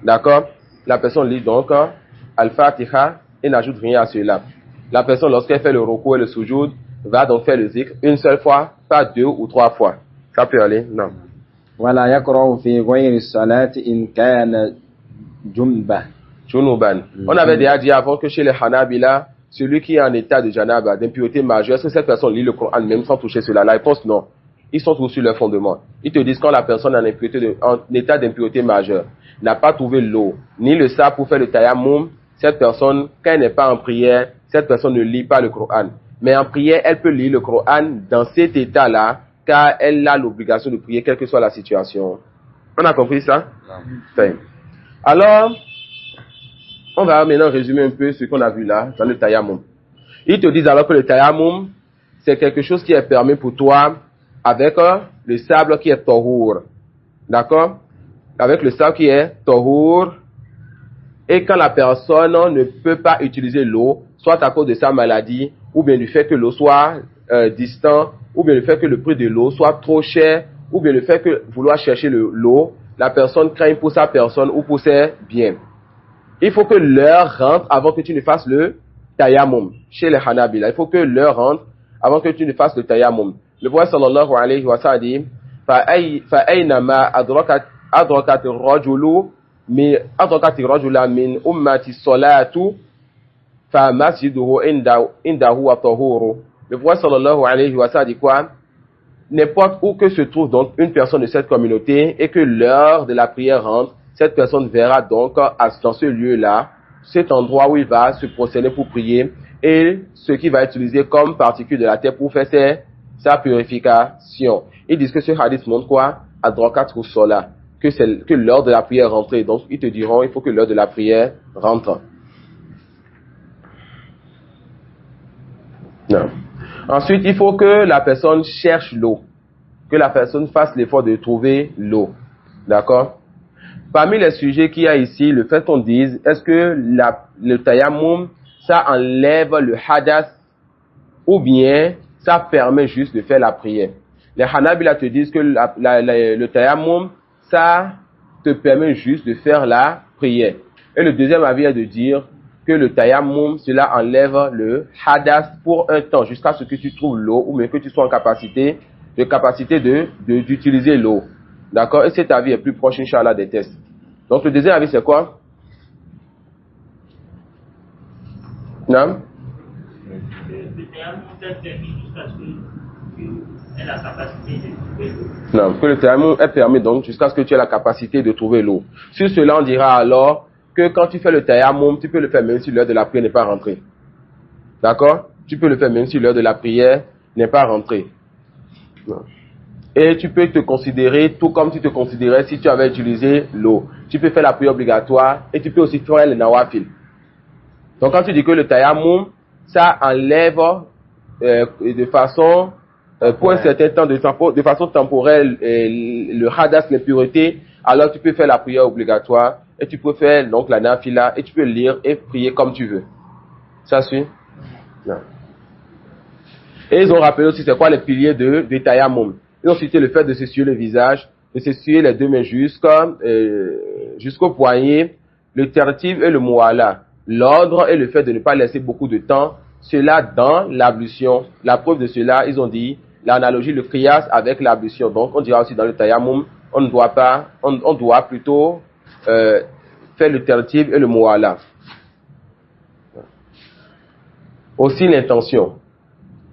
Speaker 1: D'accord? La personne lit donc Al-Fatiha et n'ajoute rien à cela. La personne lorsqu'elle fait le ruku et le sujoud va donc faire le zikr une seule fois, pas 2 ou 3 fois. Ça peut aller? Non.
Speaker 4: ولا يقرأ في غير الصلاة إن كان جنبا.
Speaker 1: Junuban. On avait déjà dit avant que chez les Hanabila, celui qui est en état de janaba, d'impureté majeure, est-ce que cette personne lit le Coran même sans toucher cela? La réponse non. Ils sont tous sur leur fondement. Ils te disent quand la personne en état d'impureté majeure n'a pas trouvé l'eau, ni le sable pour faire le tayammum, cette personne, quand elle n'est pas en prière, cette personne ne lit pas le Coran. Mais en prière, elle peut lire le Coran dans cet état-là, car elle a l'obligation de prier, quelle que soit la situation. On a compris ça? Non. Alors, on va maintenant résumer un peu ce qu'on a vu là, dans le tayammum. Ils te disent alors que le tayammum, c'est quelque chose qui est permis pour toi avec le sable qui est tohur. D'accord? Avec le sable qui est tohur. Et quand la personne ne peut pas utiliser l'eau, soit à cause de sa maladie, ou bien du fait que l'eau soit distante, ou bien le fait que le prix de l'eau soit trop cher, ou bien le fait que vouloir chercher l'eau, la personne craint pour sa personne ou pour ses biens. Il faut que l'heure rentre avant que tu ne fasses le tayammum chez les Hanabila. Il faut que l'heure rentre avant que tu ne fasses le tayammum. Le prophète sallallahu alayhi wa sallam dit فَأَيْنَمَا أَدْرَكَتِ الرَّجُلَ مِنْ أُمَّةِ الصَّلَاةُ فَمَسْجِدُهُ عِنْدَهُ وَطَهُورُ. Le prophète sallallahu alayhi wa sallam dit quoi? N'importe où que se trouve donc une personne de cette communauté et que l'heure de la prière rentre, cette personne verra donc dans ce lieu-là, cet endroit où il va se prosterner pour prier et ce qu'il va utiliser comme particule de la terre pour faire sa purification. Ils disent que ce hadith montre quoi? Adrokat ou sola, que l'heure de la prière rentre. Donc ils te diront il faut que l'heure de la prière rentre. Non. Ensuite, il faut que la personne cherche l'eau, que la personne fasse l'effort de trouver l'eau. D'accord? Parmi les sujets qu'il y a ici, le fait qu'on dise, est-ce que le tayammum, ça enlève le hadas ou bien ça permet juste de faire la prière? Les Hanabila te disent que le tayammum, ça te permet juste de faire la prière. Et le deuxième avis est de dire que le tayammum, cela enlève le hadas pour un temps, jusqu'à ce que tu trouves l'eau, ou même que tu sois en capacité d'utiliser l'eau. D'accord? Et cet avis est plus proche, Inch'Allah, des tests. Donc, le deuxième avis, c'est quoi? Non?
Speaker 7: Le tayammum est permis jusqu'à ce que ait la capacité de trouver l'eau.
Speaker 1: Non, que le tayammum est permis donc jusqu'à ce que tu aies la capacité de trouver l'eau. Sur cela, on dira alors que quand tu fais le tayammum, tu peux le faire même si l'heure de la prière n'est pas rentrée. D'accord? Tu peux le faire même si l'heure de la prière n'est pas rentrée. Non. Et tu peux te considérer tout comme tu te considérais si tu avais utilisé l'eau. Tu peux faire la prière obligatoire et tu peux aussi faire le nawafil. Donc quand tu dis que le tayammum, ça enlève de façon, pour un certain temps, de façon temporelle, le hadas, l'impureté, alors tu peux faire la prière obligatoire et tu peux faire donc la nafila et tu peux lire et prier comme tu veux. Ça suit? Non. Et ils ont rappelé aussi c'est quoi les piliers de tayammum. Ils ont cité le fait de s'essuyer le visage, de s'essuyer les deux mains jusqu'au poignet, le tertib et le mu'ala. L'ordre et le fait de ne pas laisser beaucoup de temps, cela dans l'ablution. La preuve de cela, ils ont dit, l'analogie, le qiyas avec l'ablution. Donc, on dira aussi dans le tayammum, on doit plutôt faire le tertib et le mu'ala. Aussi l'intention.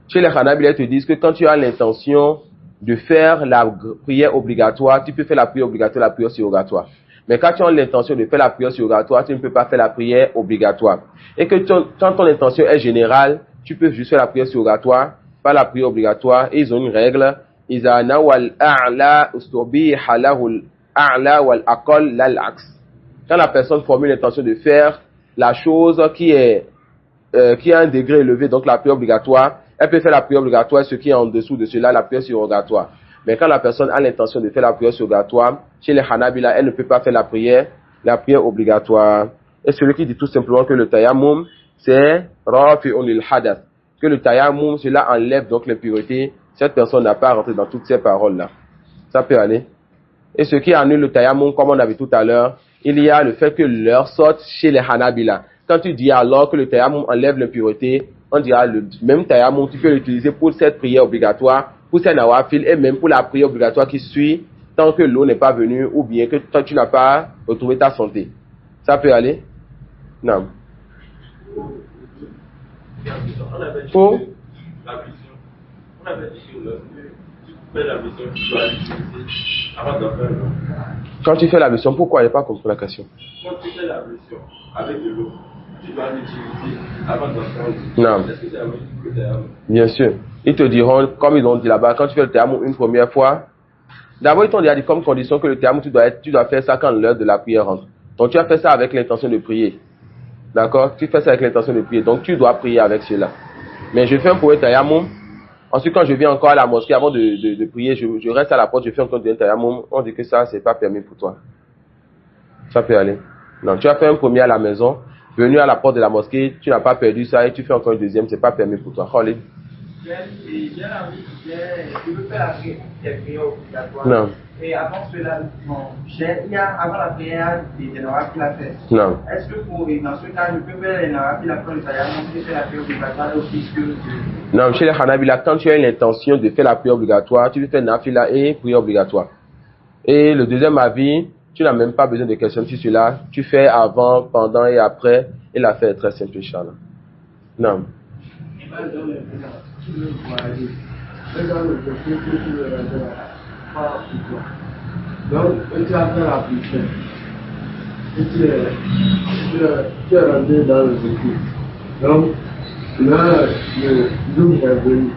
Speaker 1: Chez les Hanabila, ils te disent que quand tu as l'intention de faire la prière obligatoire, tu peux faire la prière obligatoire, la prière surrogatoire. Mais quand tu as l'intention de faire la prière surrogatoire, tu ne peux pas faire la prière obligatoire. Et que quand ton intention est générale, tu peux juste faire la prière surrogatoire, pas la prière obligatoire. Et ils ont une règle. Quand la personne formule l'intention de faire la chose qui a un degré élevé, donc la prière obligatoire, elle peut faire la prière obligatoire, ce qui est en dessous de cela, la prière surrogatoire. Mais quand la personne a l'intention de faire la prière surrogatoire, chez les Hanabila, elle ne peut pas faire la prière obligatoire. Et celui qui dit tout simplement que le tayammum, c'est rafi'un lil hadath, que le tayammum, cela enlève donc l'impureté, cette personne n'a pas à rentrer dans toutes ces paroles-là. Ça peut aller. Et ce qui annule le tayammum, comme on a vu tout à l'heure, il y a le fait que l'heure sorte chez les Hanabila. Quand tu dis alors que le tayammum enlève l'impureté, on dira le même tayammum, tu peux l'utiliser pour cette prière obligatoire, pour cette nawafil et même pour la prière obligatoire qui suit tant que l'eau n'est pas venue ou bien que tant tu n'as pas retrouvé ta santé. Ça peut aller? Non. Pour
Speaker 6: on avait dit que tu fais la mission, tu dois l'utiliser avant d'en faire l'eau.
Speaker 1: Quand tu fais la mission, pourquoi il n'y a pas compris la question?
Speaker 6: Quand tu fais la mission avec de l'eau, tu dois l'utiliser avant d'en faire
Speaker 1: l'eau. Non.
Speaker 6: Est-ce que c'est la même chose que tayammum?
Speaker 1: Bien sûr. Ils te diront, comme ils ont dit là-bas, quand tu fais le tayammum une première fois, d'abord ils t'ont dit comme condition que le tayammum, tu dois faire ça quand l'heure de la prière rentre. Donc tu as fait ça avec l'intention de prier. D'accord? Tu fais ça avec l'intention de prier. Donc tu dois prier avec cela. Mais je fais un premier tayammum. Ensuite, quand je viens encore à la mosquée, avant de prier, je reste à la porte, je fais encore un tayammum. On dit que ça, c'est pas permis pour toi. Ça peut aller. Non, tu as fait un premier à la maison, venu à la porte de la mosquée, tu n'as pas perdu ça et tu fais encore un deuxième, c'est pas permis pour toi. Khalid.
Speaker 5: Je veux faire des prières obligatoires.
Speaker 1: Non.
Speaker 5: Et avant cela, avant la prière des Nawafil qu'il a fait.
Speaker 1: Non.
Speaker 5: Est-ce que dans ce cas, je peux faire les Nawafil après le tayammum, je fais la prière obligatoire aussi que
Speaker 1: Non, chez les Hanabila, quand tu as l'intention de faire la prière obligatoire, tu fais nafila et prière obligatoire. Et le deuxième avis, tu n'as même pas besoin de questions sur cela. Tu fais avant, pendant et après. Et l'affaire est très simple, Inch'Allah. Non.
Speaker 3: Donc, quand tu as fait la prière, et tu es rentré dans le véhicule. Donc, là, le jour est venu.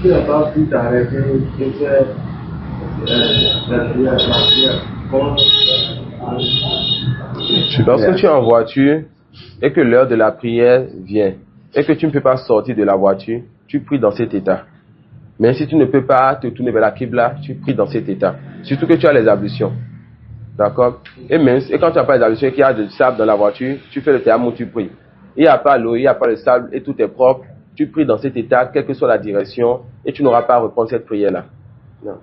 Speaker 3: Tu n'as pas pu t'arrêter et faire la prière.
Speaker 1: Lorsque tu es en voiture et que l'heure de la prière vient et que tu ne peux pas sortir de la voiture, tu pries dans cet état. Mais si tu ne peux pas te tourner vers la Qibla, tu pries dans cet état. Surtout que tu as les ablutions. D'accord? Et quand tu n'as pas les ablutions et qu'il y a du sable dans la voiture, tu fais le tayammum, tu pries. Il n'y a pas l'eau, il n'y a pas le sable et tout est propre. Tu pries dans cet état, quelle que soit la direction, et tu n'auras pas à reprendre cette prière-là. Non.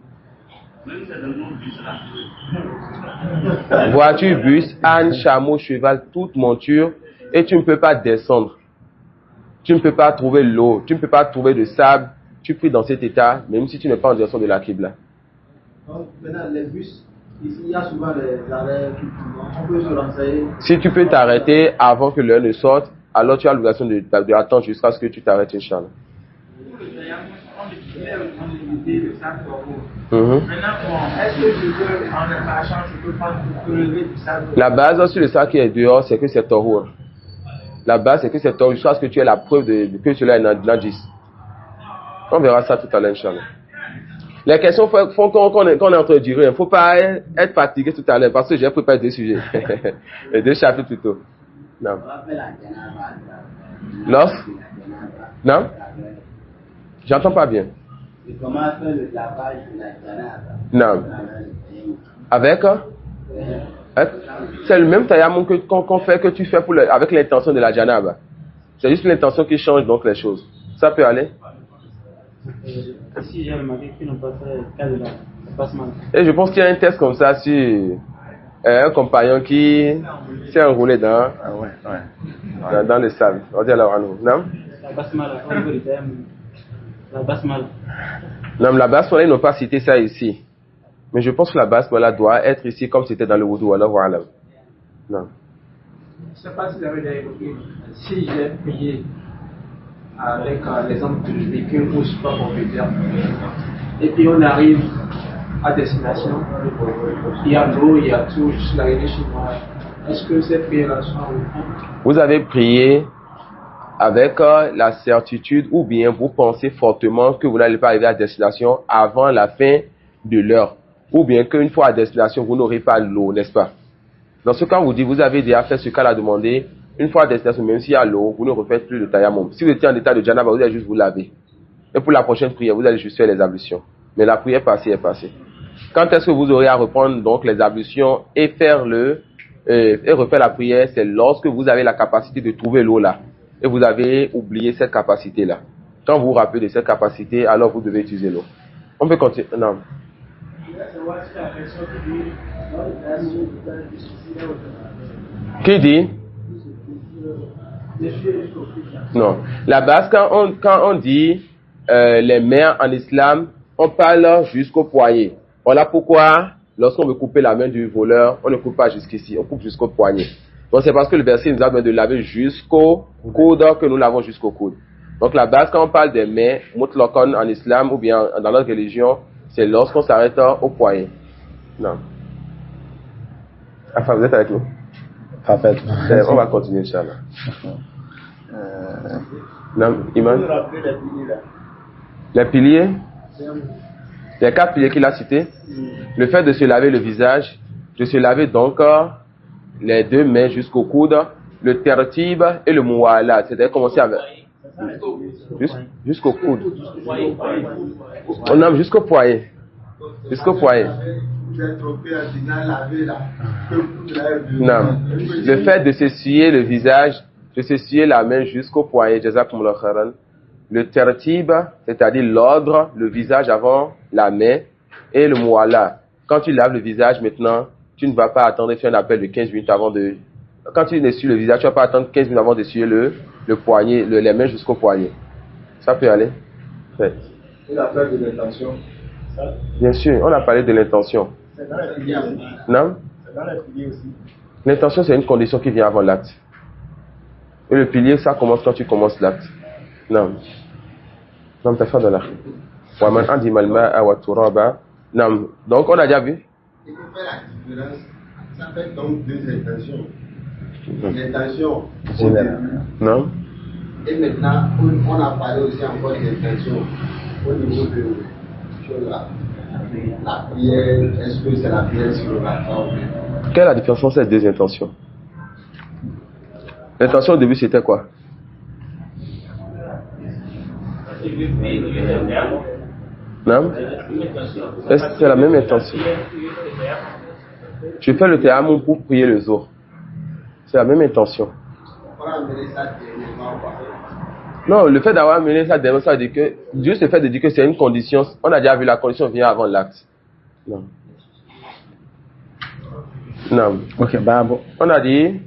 Speaker 1: Voiture, bus, âne, chameau, cheval, toute monture, et tu ne peux pas descendre. Tu ne peux pas trouver l'eau, tu ne peux pas trouver de sable. Tu pries dans cet état, même si tu n'es pas en direction de la Qibla.
Speaker 5: Maintenant, les bus, ici, il y a souvent les arrêts, on peut se renseigner.
Speaker 1: Si tu peux t'arrêter avant que l'heure ne sorte, alors tu as l'obligation d'attendre jusqu'à ce que tu t'arrêtes, Inch'Allah.
Speaker 5: Maintenant, est-ce que je peux, en marchant, je peux prendre pour lever du sable?
Speaker 1: La base sur le sac qui est dehors, c'est que c'est Tahur. La base, c'est que c'est Tahur, jusqu'à ce que tu aies la preuve que cela est Najis. On verra ça tout à l'heure, Inch'Allah. Les questions font qu'on est en train de durer. Il ne faut pas être fatigué tout à l'heure parce que j'ai préparé deux sujets. Et deux chapitres plutôt. Non. Lorsque? Non? J'entends pas bien.
Speaker 3: Comment faire le lavage de la janaba?
Speaker 1: Non. Avec? C'est le même tayammum qu'on fait, que tu fais avec l'intention de la janaba. C'est juste l'intention qui change donc les choses. Ça peut aller?
Speaker 7: Si j'ai remarqué qu'ils n'ont pas fait le cas de là, ça passe mal.
Speaker 1: Et je pense qu'il y a un test comme ça sur un compagnon qui s'est enroulé dans le sable. On dit alors à nous. Non?
Speaker 7: La basmala, au niveau du thème, la basmala.
Speaker 1: Non, la basmala, ils n'ont pas cité ça ici. Mais je pense que la basmala doit être ici comme c'était dans le wudu. Alors voilà. Non.
Speaker 5: Je ne sais pas si vous avez déjà évoqué, si j'ai prié avec l'exemple du véhicule ou support propriétaire, et puis on arrive à destination, il y a l'eau, il y a tout, je suis arrivé chez moi. Est-ce que ces prières-là sont
Speaker 1: Vous avez prié avec la certitude ou bien vous pensez fortement que vous n'allez pas arriver à destination avant la fin de l'heure, ou bien qu'une fois à destination, vous n'aurez pas l'eau, n'est-ce pas? Dans ce cas, on vous dit, vous avez déjà fait ce qu'elle a demandé. Une fois à destination, même s'il y a l'eau, vous ne refaites plus le tayammum. Si vous étiez en état de janaba, vous allez juste vous laver. Et pour la prochaine prière, vous allez juste faire les ablutions. Mais la prière passée est passée. Quand est-ce que vous aurez à reprendre donc les ablutions et faire et refaire la prière? C'est lorsque vous avez la capacité de trouver l'eau là. Et vous avez oublié cette capacité-là. Quand vous vous rappelez de cette capacité, alors vous devez utiliser l'eau. On peut continuer. Non. Qui dit? Non. La base, quand on dit les mains en islam, on parle jusqu'au poignet. Voilà pourquoi, lorsqu'on veut couper la main du voleur, on ne coupe pas jusqu'ici, on coupe jusqu'au poignet. Donc c'est parce que le verset nous a besoin de laver jusqu'au coude que nous lavons jusqu'au coude. Donc la base, quand on parle des mains, mutlaqan en islam ou bien dans notre religion, c'est lorsqu'on s'arrête au poignet. Non. Enfin, vous êtes avec nous?
Speaker 4: Parfait.
Speaker 1: On va continuer, Inch'Allah. Non, Iman? Les piliers? Les 4 piliers qu'il a cités. Le fait de se laver le visage, de se laver donc les 2 mains jusqu'au coude, le tertib et le muwala, c'est-à-dire commencer avec jusqu'au coude. On a jusqu'au poignet. Jusqu'au poignet. Non. Le fait de s'essuyer le visage de s'essuyer la main jusqu'au poignet, jazakumullah khairan. Le tertib, c'est-à-dire l'ordre, le visage avant la main, et le muwala. Quand tu laves le visage maintenant, tu ne vas pas attendre et faire un appel de 15 minutes avant de... Quand tu essuies le visage, tu ne vas pas attendre 15 minutes avant d'essuyer le poignet, les mains jusqu'au poignet. Ça peut aller? Ouais.
Speaker 3: Il a fait de l'intention.
Speaker 1: Bien sûr, on a parlé de l'intention.
Speaker 3: C'est dans les piliers aussi.
Speaker 1: Non?
Speaker 3: C'est dans les piliers aussi.
Speaker 1: L'intention, c'est une condition qui vient avant l'acte. Et le pilier, ça commence quand tu commences l'acte. Non. Non, t'as fait de là. Waman andi malma wa turaba. Non. Donc, on a déjà vu?
Speaker 3: Il faut faire la différence. Ça fait donc deux intentions. L'intention au début.
Speaker 1: Non?
Speaker 3: Et maintenant, on a parlé aussi encore d'intention au niveau de la prière. Est-ce que c'est la prière sur le matin?
Speaker 1: Quelle est la différence entre ces deux intentions? L'intention au début, c'était quoi? Non? Est-ce que c'est la même intention? Tu fais le théâme pour prier le jour. C'est la même intention.
Speaker 3: On a amené ça dernièrement.
Speaker 1: Non, le fait d'avoir amené ça dernièrement, ça veut dire que, juste le fait de dire que c'est une condition, on a déjà vu la condition vient avant l'acte. Non. Non.
Speaker 4: Ok, Babo.
Speaker 1: On a dit,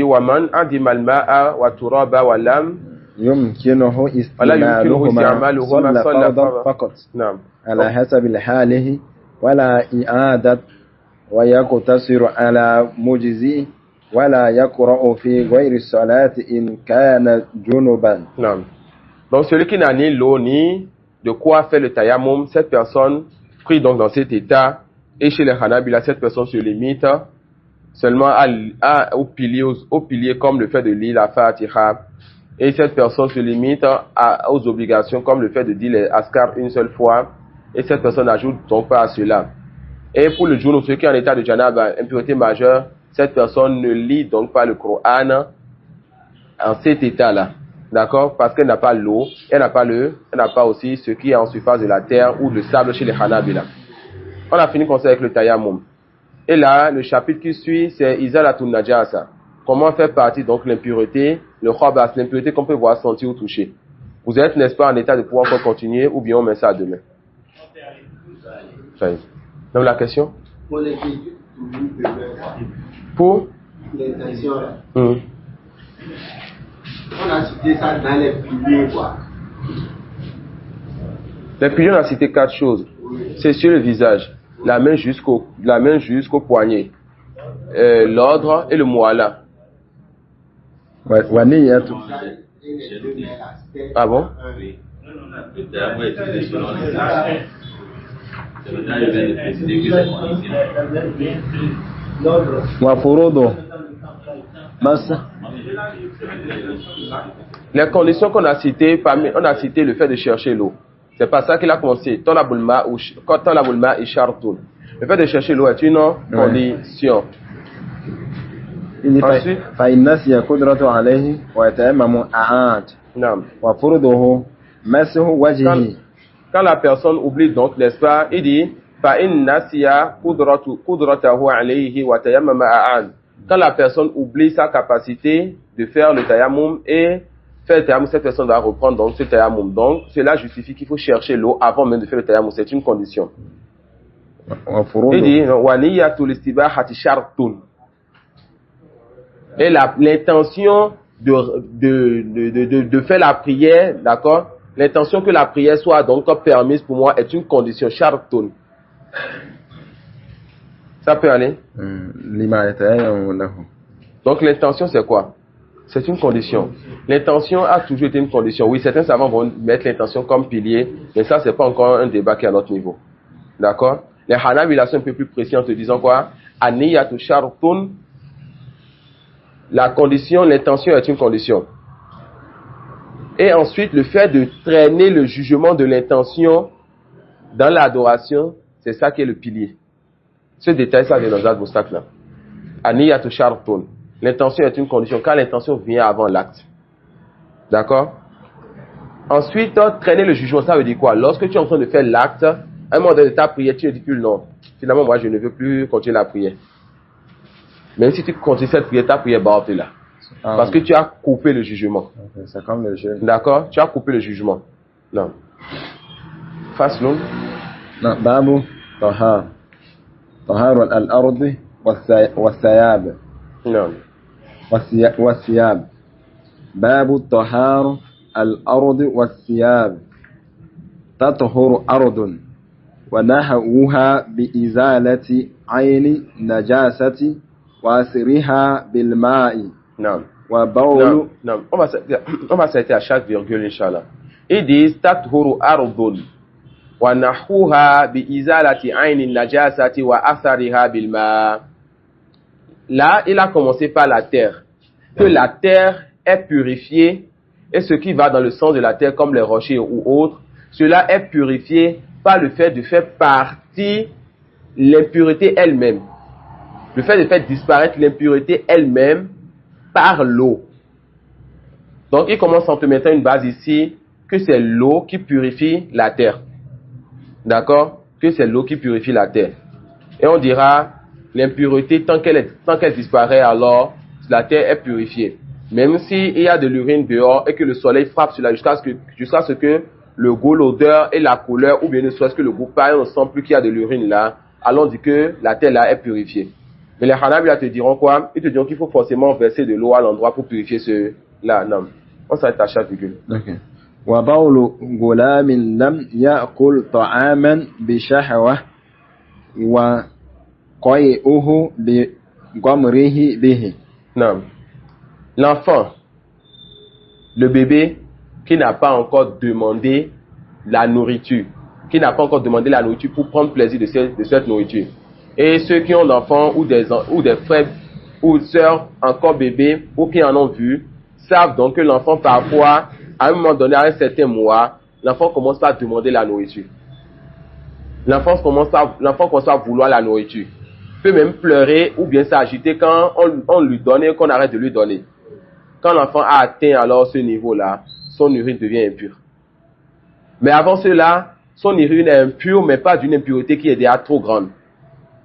Speaker 1: waman andi malma'a wa turaba wa lam.
Speaker 4: يمكنه
Speaker 1: ولا يمكنه
Speaker 4: استعمالهما
Speaker 1: استعمالهما
Speaker 4: صلى
Speaker 1: صلى
Speaker 4: فرضا فقط
Speaker 1: نعم.
Speaker 4: على حسب حاله ولا إعادة ويقتصر على مجزي ولا يقرأ في غير الصلاة إن كان جنبا.
Speaker 1: Non. Donc celui qui n'a ni l'eau ni de quoi faire le tayammum, cette personne prie donc dans cet état. Et chez les Hanabila, cette personne se limite seulement au pilier comme le fait de lire la Fatiha. Et cette personne se limite aux obligations comme le fait de dire les askar une seule fois. Et cette personne n'ajoute donc pas à cela. Et pour le jour, celui qui est en état de janaba, impureté majeure, cette personne ne lit donc pas le Coran en cet état-là. D'accord? Parce qu'elle n'a pas l'eau, elle n'a pas aussi ce qui est en surface de la terre ou le sable chez les Hanabila. On a fini comme ça avec le tayammum. Et là, le chapitre qui suit, c'est Izalatun Najasa. Comment faire partie donc l'impureté, le khabas, l'impureté qu'on peut voir, sentir ou toucher. Vous êtes, n'est-ce pas, en état de pouvoir encore continuer ou bien on met ça à demain? Donc la question?
Speaker 3: Pour les études,
Speaker 1: Pour
Speaker 3: l'intention là.
Speaker 1: On
Speaker 3: a cité ça dans les piliers quoi.
Speaker 1: Les piliers, on a cité 4 choses. C'est sur le visage, la main jusqu'au poignet, l'ordre et le muwala.
Speaker 4: ونية.
Speaker 1: Ah bon?
Speaker 4: وفروضه بس.
Speaker 1: Les conditions qu'on a citées, on a cité le fait de chercher l'eau. C'est pas ça qu'il a commencé. Talabul ma'i shartun. Le fait de chercher l'eau est une condition. Ensuite,
Speaker 4: فإن نسي قدرته عليه ويتيمم أعاد.
Speaker 1: non.
Speaker 4: وفروضه مسح وجهه.
Speaker 1: Quand la personne oublie donc, n'est-ce pas, il dit فإن نسي قدرته عليه وتيمم أعاد. Quand la personne oublie sa capacité de faire le tayammum et faire le tayammum, cette personne va reprendre donc ce tayammum. Donc, cela justifie qu'il faut chercher l'eau avant même de faire le tayammum. C'est une condition. Il dit وَنِيَّةُ الْإِسْتِبَاحَةِ شَرْطٌ. Et l'intention de faire la prière, d'accord? L'intention que la prière soit donc permise pour moi est une condition. Shartun. Ça peut aller? Donc l'intention c'est quoi? C'est une condition. L'intention a toujours été une condition. Oui, certains savants vont mettre l'intention comme pilier, mais ça c'est pas encore un débat qui est à notre niveau. D'accord? Les Hanabila sont un peu plus précis en te disant quoi? Aniyatu shartun. La condition, l'intention est une condition. Et ensuite, le fait de traîner le jugement de l'intention dans l'adoration, c'est ça qui est le pilier. Ce détail, ça vient dans Zad Boustak là. Aniyatu shartun. L'intention est une condition quand l'intention vient avant l'acte. D'accord? Ensuite, traîner le jugement, ça veut dire quoi? Lorsque tu es en train de faire l'acte, à un moment de ta prière, tu dis plus non. Finalement, moi, je ne veux plus continuer la prière. Même si tu continues cette prière, ta prière est là. Parce que tu as coupé le jugement.
Speaker 4: Okay, c'est comme le jeûne.
Speaker 1: D'accord? Tu as coupé le jugement. Non. Faslun.
Speaker 4: Non, babu tahar. Tahar al-ardi was-sayab.
Speaker 1: Non.
Speaker 4: والثياب باب الطهار الأرض والثياب تطهر أرض ونهوها بإزالة عين نجاسة وأسرها بالماء
Speaker 1: Non.
Speaker 4: وبول
Speaker 1: Non. Non. On va s'arrêter à chaque virgule, Inch'Allah. Ils disent tathuru ardun wa nahuha bi izalati ayni najasati wa athariha bil ma. Là, il a commencé par la terre. Que la terre est purifiée et ce qui va dans le sens de la terre comme les rochers ou autres, cela est purifié par le fait de faire partie l'impureté elle-même. Le fait de faire disparaître l'impureté elle-même par l'eau. Donc, il commence en te mettant une base ici, que c'est l'eau qui purifie la terre. D'accord? Que c'est l'eau qui purifie la terre. Et on dira, l'impureté, tant qu'elle disparaît, alors la terre est purifiée. Même s'il y a de l'urine dehors et que le soleil frappe sur la jusqu'à ce que le goût, l'odeur et la couleur, ou bien ne soit-ce que le goût pareil, on ne sent plus qu'il y a de l'urine là, alors on dit que la terre là est purifiée. Mais les Hanabila te diront quoi? Ils te diront qu'il faut forcément verser de l'eau à l'endroit pour purifier ce là. Non. On s'arrête à chaque virgule.
Speaker 4: Okay. وبول غلام لم يأكل طعاما بشهوة وقيئه بغمره به.
Speaker 1: Non. L'enfant, le bébé qui n'a pas encore demandé la nourriture, pour prendre plaisir de cette nourriture. Et ceux qui ont l'enfant ou des frères ou sœurs encore bébés ou qui en ont vu, savent donc que l'enfant parfois, à un moment donné, à un certain mois, l'enfant commence à demander la nourriture. L'enfant commence à vouloir la nourriture. Peut même pleurer ou bien s'agiter quand on lui donne et qu'on arrête de lui donner. Quand l'enfant a atteint alors ce niveau-là, son urine devient impure. Mais avant cela, son urine est impure, mais pas d'une impureté qui est déjà trop grande.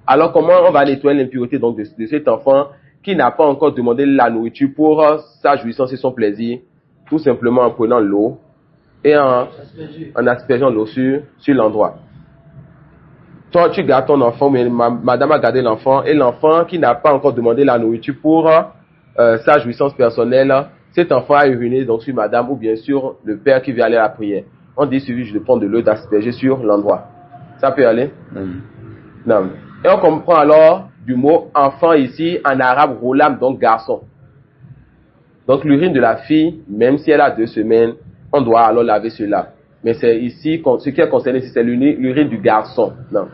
Speaker 1: Alors comment on va nettoyer l'impureté donc de cet enfant qui n'a pas encore demandé la nourriture pour sa jouissance et son plaisir? Tout simplement en prenant l'eau et en aspergeant l'eau sur l'endroit. Toi, tu gardes ton enfant, mais madame a gardé l'enfant, et l'enfant qui n'a pas encore demandé la nourriture pour sa jouissance personnelle, cet enfant a uriné donc sur madame ou bien sur le père qui vient aller à la prière. On dit suffit de prendre de l'eau d'asperger sur l'endroit. Ça peut aller? Non. Et on comprend alors du mot enfant ici en arabe ghulam, donc garçon. Donc l'urine de la fille, même si elle a 2 semaines, on doit alors laver cela. Mais c'est ici, ce qui est concerné ici, c'est l'urine du garçon. Non.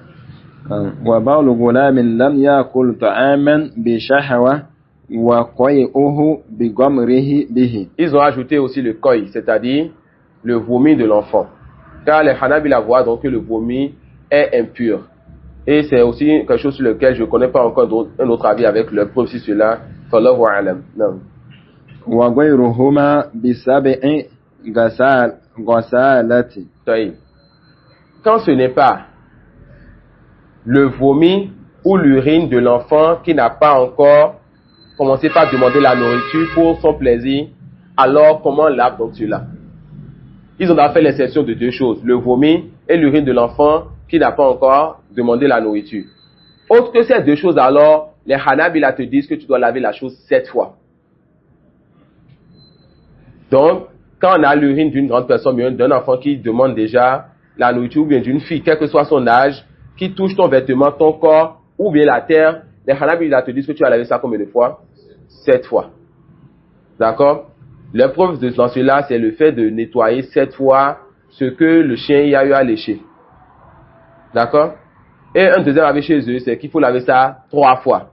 Speaker 4: وبول غلام لم يأكل طعاما بشهوة وقيئه بغمره به.
Speaker 1: Ils ont ajouté aussi le koi, c'est-à-dire le vomi de l'enfant. Car les Hanabila voient donc que le vomi est impur. Et c'est aussi quelque chose sur lequel je ne connais pas encore un autre avis avec le preuve sur cela. Fallahu a'lam. Non.
Speaker 4: وغيرهما بسبع غسالات.
Speaker 1: Quand ce n'est pas le vomi ou l'urine de l'enfant qui n'a pas encore commencé par demander la nourriture pour son plaisir, alors comment on lave donc cela? Ils ont fait l'exception de 2 choses, le vomi et l'urine de l'enfant qui n'a pas encore demandé la nourriture. Autre que ces 2 choses, alors, les Hanabila te disent que tu dois laver la chose 7 fois. Donc, quand on a l'urine d'une grande personne, d'un enfant qui demande déjà la nourriture, ou bien d'une fille, quel que soit son âge, qui touche ton vêtement, ton corps, ou bien la terre, les Hanabila te disent que tu vas laver ça combien de fois? 7 fois. D'accord? L'épreuve de cela, c'est le fait de nettoyer 7 fois ce que le chien y a eu à lécher. D'accord? Et un deuxième avis chez eux, c'est qu'il faut laver ça 3 fois.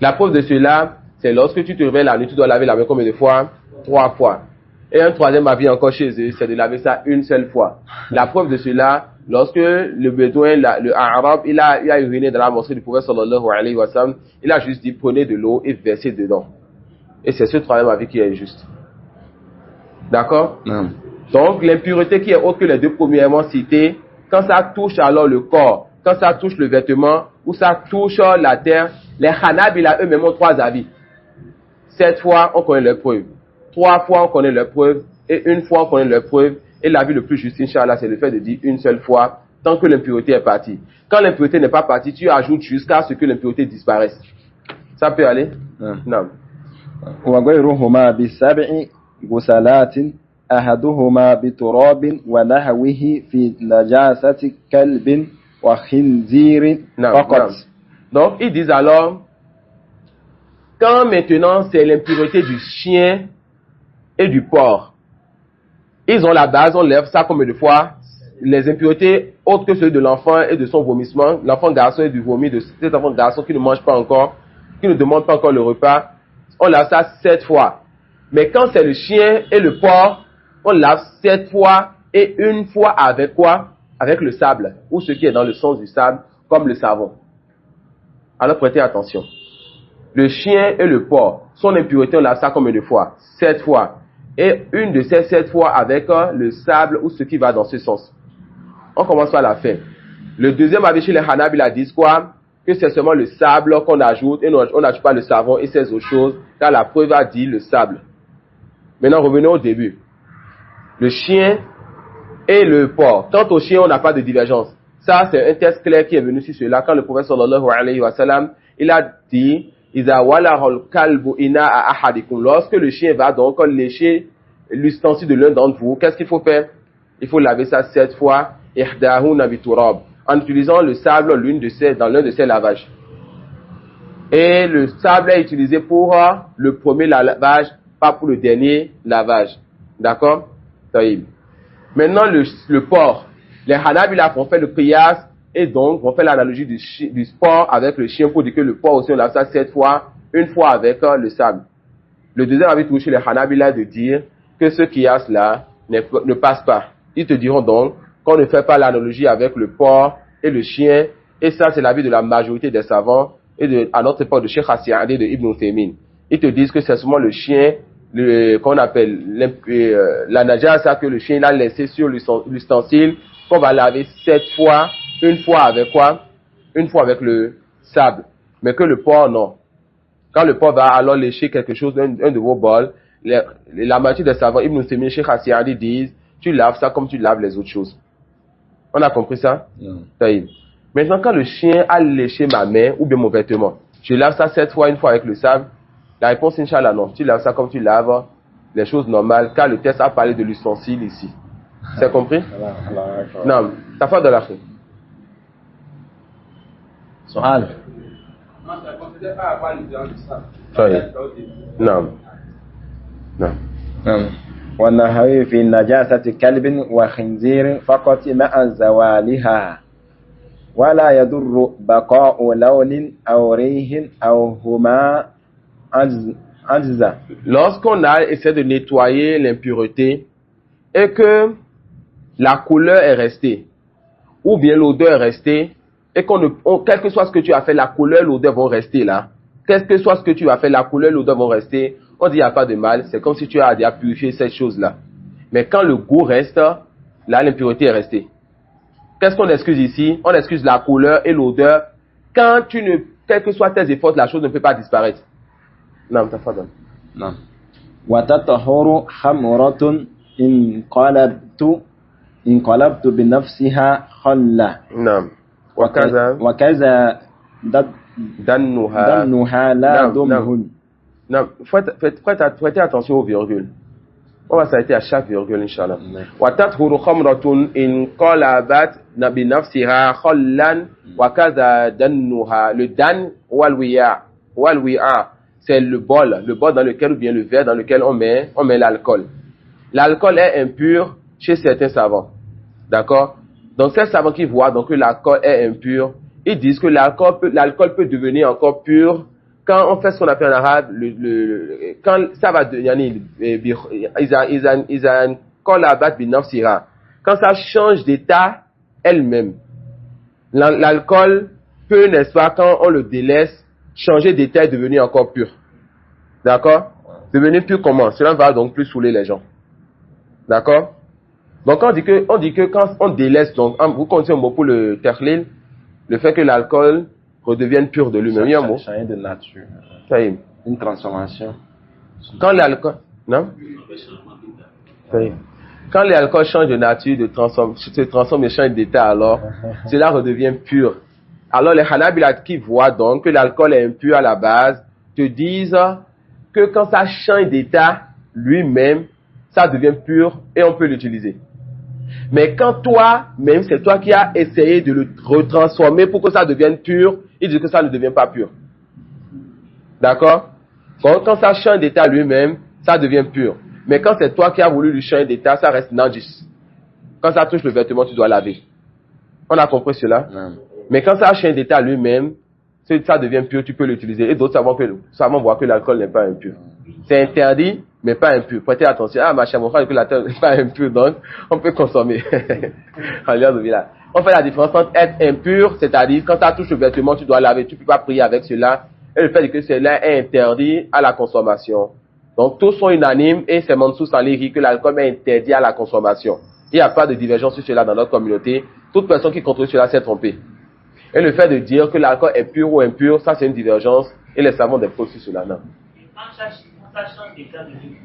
Speaker 1: La preuve de cela, c'est lorsque tu te réveilles la nuit, tu dois laver la main combien de fois? 3 fois. Et un troisième avis encore chez eux, c'est de laver ça une seule fois. La preuve de cela, lorsque le bédouin, le arabe, il a uriné dans la mosquée du prophète sallallahu alayhi wa sallam, il a juste dit prenez de l'eau et versez dedans. Et c'est ce troisième avis qui est juste. D'accord? Donc l'impureté qui est autre que les 2 premièrement cités, quand ça touche alors le corps, quand ça touche le vêtement, ou ça touche la terre, les Hanabila eux-mêmes ont 3 avis. 7 fois, on connaît leur preuve. 3 fois, on connaît leur preuve. Et une fois, on connaît leur preuve. Et l'avis le plus juste, Inch'Allah, c'est le fait de dire une seule fois, tant que l'impureté est partie. Quand l'impureté n'est pas partie, tu ajoutes jusqu'à ce que l'impureté disparaisse. Ça peut aller? Non.
Speaker 4: وغيرهما بسبع غسلات أحدهما بتراب ونحوه في نجاسة كلب وخنزير فقط.
Speaker 1: Donc, ils disent alors, quand maintenant c'est l'impureté du chien et du porc, ils ont la base, on lève ça combien de fois? Les impuretés autres que ceux de l'enfant et de son vomissement, l'enfant garçon et du vomi de cet enfant garçon qui ne mange pas encore, qui ne demande pas encore le repas, on lave ça 7 fois. Mais quand c'est le chien et le porc, on lave 7 fois et une fois avec quoi? Avec le sable, ou ce qui est dans le sens du sable, comme le savon. Alors prêtez attention. Le chien et le porc, son impureté, on lave ça combien de fois? 7 fois. Et une de ces 7 fois avec le sable ou ce qui va dans ce sens. On commence par la fin. Le deuxième avis chez les Hanabila disent quoi? Que c'est seulement le sable qu'on ajoute et on n'ajoute pas le savon et ces autres choses, car la preuve a dit le sable. Maintenant, revenons au début. Le chien et le porc. Quant au chien, on n'a pas de divergence. Ça, c'est un test clair qui est venu sur cela. Quand le prophète sallallahu alayhi wa sallam, il a dit, lorsque le chien va donc lécher l'ustensile de l'un d'entre vous, qu'est-ce qu'il faut faire? Il faut laver ça 7 fois, en utilisant le sable dans l'un de ces lavages. Et le sable est utilisé pour le premier lavage, pas pour le dernier lavage. D'accord? Maintenant, le porc. Les Hanabila vont faire le qiyas et donc vont faire l'analogie du porc avec le chien pour dire que le porc aussi on lave ça 7 fois, une fois avec le sable. Le deuxième avis touché les Hanabila de dire que ce qiyas là ne passe pas. Ils te diront donc qu'on ne fait pas l'analogie avec le porc et le chien, et ça c'est l'avis de la majorité des savants et à notre époque de Cheikh Hassiadi et de Ibn Uthaymin. Ils te disent que c'est seulement le chien qu'on appelle la najasa que le chien a laissé sur l'ustensile qu'on va laver 7 fois, une fois avec quoi? Une fois avec le sable. Mais que le porc, non. Quand le porc va alors lécher quelque chose, un de vos bols, la majorité des savants, Ibn Uthaymin, Cheikh Hassiadi disent, tu laves ça comme tu laves les autres choses. On a compris ça? Maintenant, quand le chien a léché ma main ou bien mon vêtement, je lave ça 7 fois, une fois avec le sable. La réponse, Inch'Allah, non. Tu laves ça comme tu laves les choses normales, car le test a parlé de l'ustensile ici. C'est compris? Non. Ça fait de la fin.
Speaker 4: سؤال.
Speaker 1: Non. Non.
Speaker 4: والنهي في نجاسة كلب وخنزير فقط مع زوالها ولا يضر بقاء لون أو ريح أو هما عجزا.
Speaker 1: Lorsqu'on a essayé de nettoyer l'impureté et que la couleur est restée ou bien l'odeur est restée et quel que soit ce que tu as fait, la couleur, l'odeur vont rester là. Quel que soit ce que tu as fait, la couleur, l'odeur vont rester. On dit il n'y a pas de mal, c'est comme si tu as déjà purifié cette chose-là. Mais quand le goût reste, là l'impureté est restée. Qu'est-ce qu'on excuse ici? On excuse la couleur et l'odeur. Quand quel que soit tes efforts, la chose ne peut pas disparaître. Non, t'as pas donné.
Speaker 4: Non. وتطهر خمرة انقلبت بنفسها خلا.
Speaker 1: Non.
Speaker 4: وكذا دنها لا دمه.
Speaker 1: Non, prêtez attention aux virgules. On va s'arrêter à chaque virgule, Inch'Allah. وَتَطْهُرُ خَمْرَةٌ إِنْ قَلَبَتْ بِنَفْسِهَا خَلًّا وَكَذَا دَنُّهَا. Le dan, walwi'a, c'est le bol dans lequel, ou bien le verre dans lequel on met l'alcool. L'alcool est impur chez certains savants. D'accord? Donc, ces savants qui voient donc que l'alcool est impur, ils disent que l'alcool peut devenir encore pur quand on fait ce qu'on appelle en arabe, quand ça va devenir, quand ça change d'état elle-même. L'alcool peut, n'est-ce pas, quand on le délaisse, changer d'état et devenir encore pur. D'accord? Devenir pur comment? Cela va donc plus saouler les gens. D'accord? Donc on dit que quand on délaisse, donc, vous comptez un mot pour le tahlil, le fait que l'alcool redevienne pur de lui-même.
Speaker 4: Changer de nature.
Speaker 1: Ça y est.
Speaker 4: Une transformation.
Speaker 1: Quand l'alcool, non? Oui. Quand l'alcool change de nature, se transforme et change d'état, alors cela redevient pur. Alors les Hanabila qui voient donc que l'alcool est impur à la base, te disent que quand ça change d'état, lui-même, ça devient pur et on peut l'utiliser. Mais quand toi-même, c'est toi qui as essayé de le retransformer pour que ça devienne pur, il dit que ça ne devient pas pur. D'accord? Quand ça change d'état lui-même, ça devient pur. Mais quand c'est toi qui as voulu lui changer d'état, ça reste najis. Quand ça touche le vêtement, tu dois laver. On a compris cela? Mais quand ça change d'état lui-même, ça devient pur, tu peux l'utiliser. Et d'autres savants voient que l'alcool n'est pas impur. C'est interdit, mais pas impur. Prêtez attention. Ah, ma chère, mon frère, que l'alcool n'est pas impur, donc on peut consommer. On fait la différence entre être impur, c'est-à-dire quand ça touche le vêtement, tu dois laver, tu ne peux pas prier avec cela. Et le fait que cela est interdit à la consommation. Donc tous sont unanimes et c'est Mansous Saliri que l'alcool est interdit à la consommation. Il n'y a pas de divergence sur cela dans notre communauté. Toute personne qui contrôle cela s'est trompée. Et le fait de dire que l'alcool est pur ou impur, ça c'est une divergence et les savants déposent sur cela. Non.
Speaker 7: Quand ça change d'état de vie,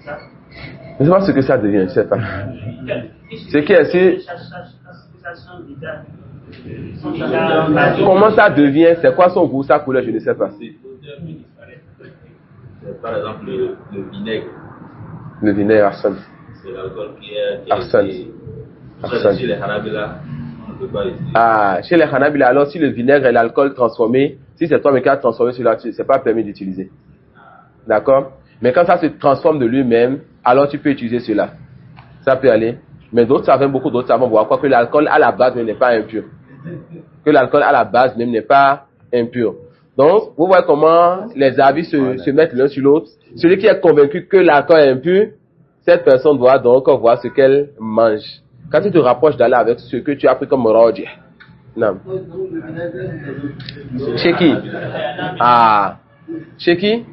Speaker 7: ça.
Speaker 1: Je ne sais pas ce que ça devient, je ne sais pas. C'est qui est comment ça devient, c'est quoi son goût, sa couleur, je ne sais pas.
Speaker 6: Par exemple, le vinaigre.
Speaker 1: Le vinaigre, arsène.
Speaker 6: C'est l'alcool qui est.
Speaker 1: Arsène.
Speaker 6: Chez les Hanabila, on ne peut pas utiliser.
Speaker 1: Ah, chez les Hanabila, alors si le vinaigre est l'alcool transformé, si c'est toi qui as transformé cela, c'est pas permis d'utiliser. D'accord? Mais quand ça se transforme de lui-même, alors tu peux utiliser cela. Ça peut aller. Mais beaucoup d'autres savants voient quoi que l'alcool à la base même n'est pas impur. Que l'alcool à la base même n'est pas impur. Donc, vous voyez comment les avis se mettent l'un sur l'autre. Celui qui est convaincu que l'alcool est impur, cette personne doit donc voir ce qu'elle mange. Quand tu te rapproches d'Allah avec ce que tu as pris comme rodi. Non. Chez qui? Ah. Chez qui?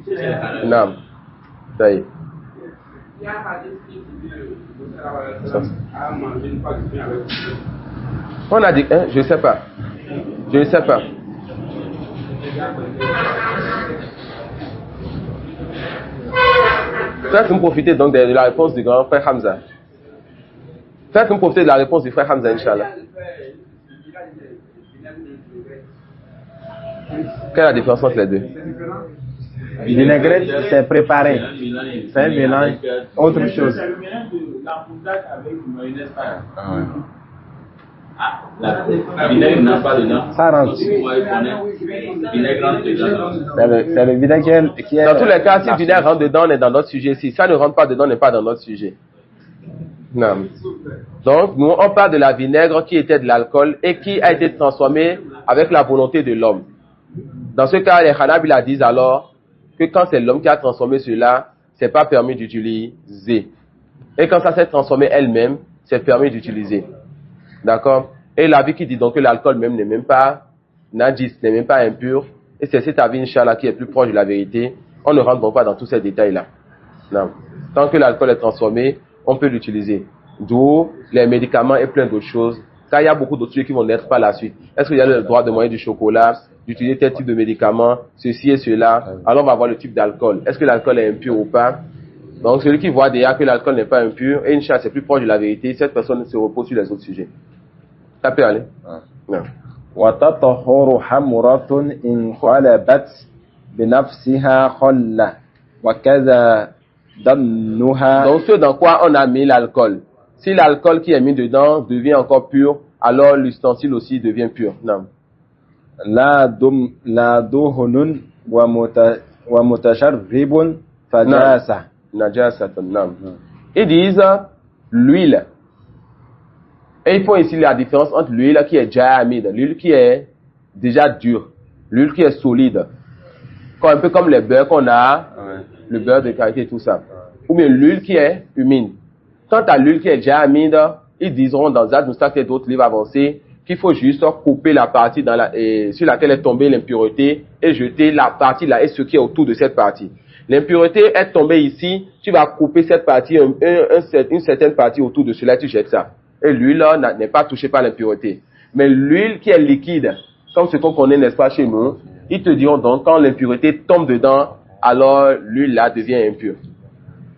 Speaker 1: Non. Ça y est. On a dit, hein, je ne sais pas. Je ne sais pas. Faites-nous profiter donc de la réponse du grand frère Hamza. Faites-nous profiter de la réponse du frère Hamza, Inch'Allah. Quelle est la différence entre les deux?
Speaker 4: Vinaigrette, c'est préparé. C'est un mélange. Autre chose.
Speaker 6: C'est le mélange de la poudre avec du mayonnaise. La vinaigre n'a pas dedans.
Speaker 4: Ça rentre.
Speaker 6: C'est
Speaker 4: le vinaigre qui est.
Speaker 1: Dans tous les cas, si le vinaigre rentre dedans, on est dans notre sujet. Si ça ne rentre pas dedans, on n'est pas dans notre sujet. Non. Donc, nous, on parle de la vinaigre qui était de l'alcool et qui a été transformée avec la volonté de l'homme. Dans ce cas, les Hanabila disent alors que quand c'est l'homme qui a transformé cela, c'est pas permis d'utiliser. Et quand ça s'est transformé elle-même, c'est permis d'utiliser. D'accord? Et l'avis qui dit donc que l'alcool même n'est même pas najis, n'est même pas impur, et c'est cet avis, Inch'Allah, qui est plus proche de la vérité. On ne rentre donc pas dans tous ces détails-là. Non. Tant que l'alcool est transformé, on peut l'utiliser. D'où les médicaments et plein d'autres choses. Car il y a beaucoup d'autres trucs qui vont naître par la suite. Est-ce qu'il y a le droit de manger du chocolat, d'utiliser tel type de médicaments, ceci et cela? Alors on va voir le type d'alcool. Est-ce que l'alcool est impur ou pas? Donc celui qui voit déjà que l'alcool n'est pas impur, et Inch'Allah c'est plus proche de la vérité, cette personne se repose sur les autres sujets. Ça peut aller? Non.
Speaker 4: وتطهر حمرة إن خلبت بنفسها خلة وكذا دنها.
Speaker 1: Donc ce dans quoi on a mis l'alcool. Si l'alcool qui est mis dedans devient encore pur, alors l'ustensile aussi devient pur. Non.
Speaker 4: لا دهن ومتشرب فجاسة.
Speaker 1: Najasatun, non. Ils disent l'huile. Et il faut ici la différence entre l'huile qui est jamide, l'huile qui est déjà dure, l'huile qui est solide. Un peu comme le beurre qu'on a, le beurre de karité et tout ça. Ou bien l'huile qui est humide. Quant à l'huile qui est jamide, ils diront dans Zad Moustak et d'autres livres avancés qu'il faut juste couper la partie sur laquelle est tombée l'impureté et jeter la partie là et ce qui est autour de cette partie. L'impureté est tombée ici, tu vas couper cette partie, une certaine partie autour de cela, tu jettes ça. Et l'huile n'est pas touchée par l'impureté. Mais l'huile qui est liquide, comme ce qu'on connaît, n'est-ce pas, chez nous, Ils te diront donc, quand l'impureté tombe dedans, alors l'huile là devient impure.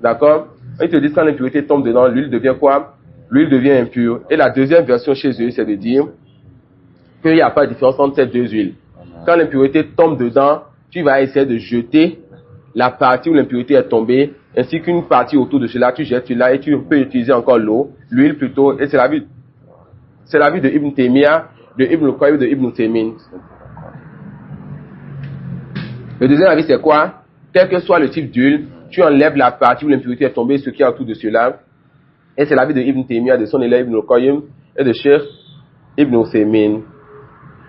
Speaker 1: D'accord? Ils te disent quand l'impureté tombe dedans, l'huile devient quoi? L'huile devient impure. Et la deuxième version chez eux, c'est de dire qu'il n'y a pas de différence entre ces deux huiles. Quand l'impureté tombe dedans, tu vas essayer de jeter la partie où l'impureté est tombée, ainsi qu'une partie autour de cela, tu jettes celui-là et tu peux utiliser encore l'eau, l'huile plutôt, et c'est la vie de Ibn Taymiyyah, de Ibn Qayyim, de Ibn Taymin. Le deuxième avis, c'est quoi? Quel que soit le type d'huile, tu enlèves la partie où l'impureté est tombée, ce qui est autour de cela. Et c'est l'avis de Ibn Taymiyyah, de son élève Ibn Qayyim et de Cheikh Ibn Taymin.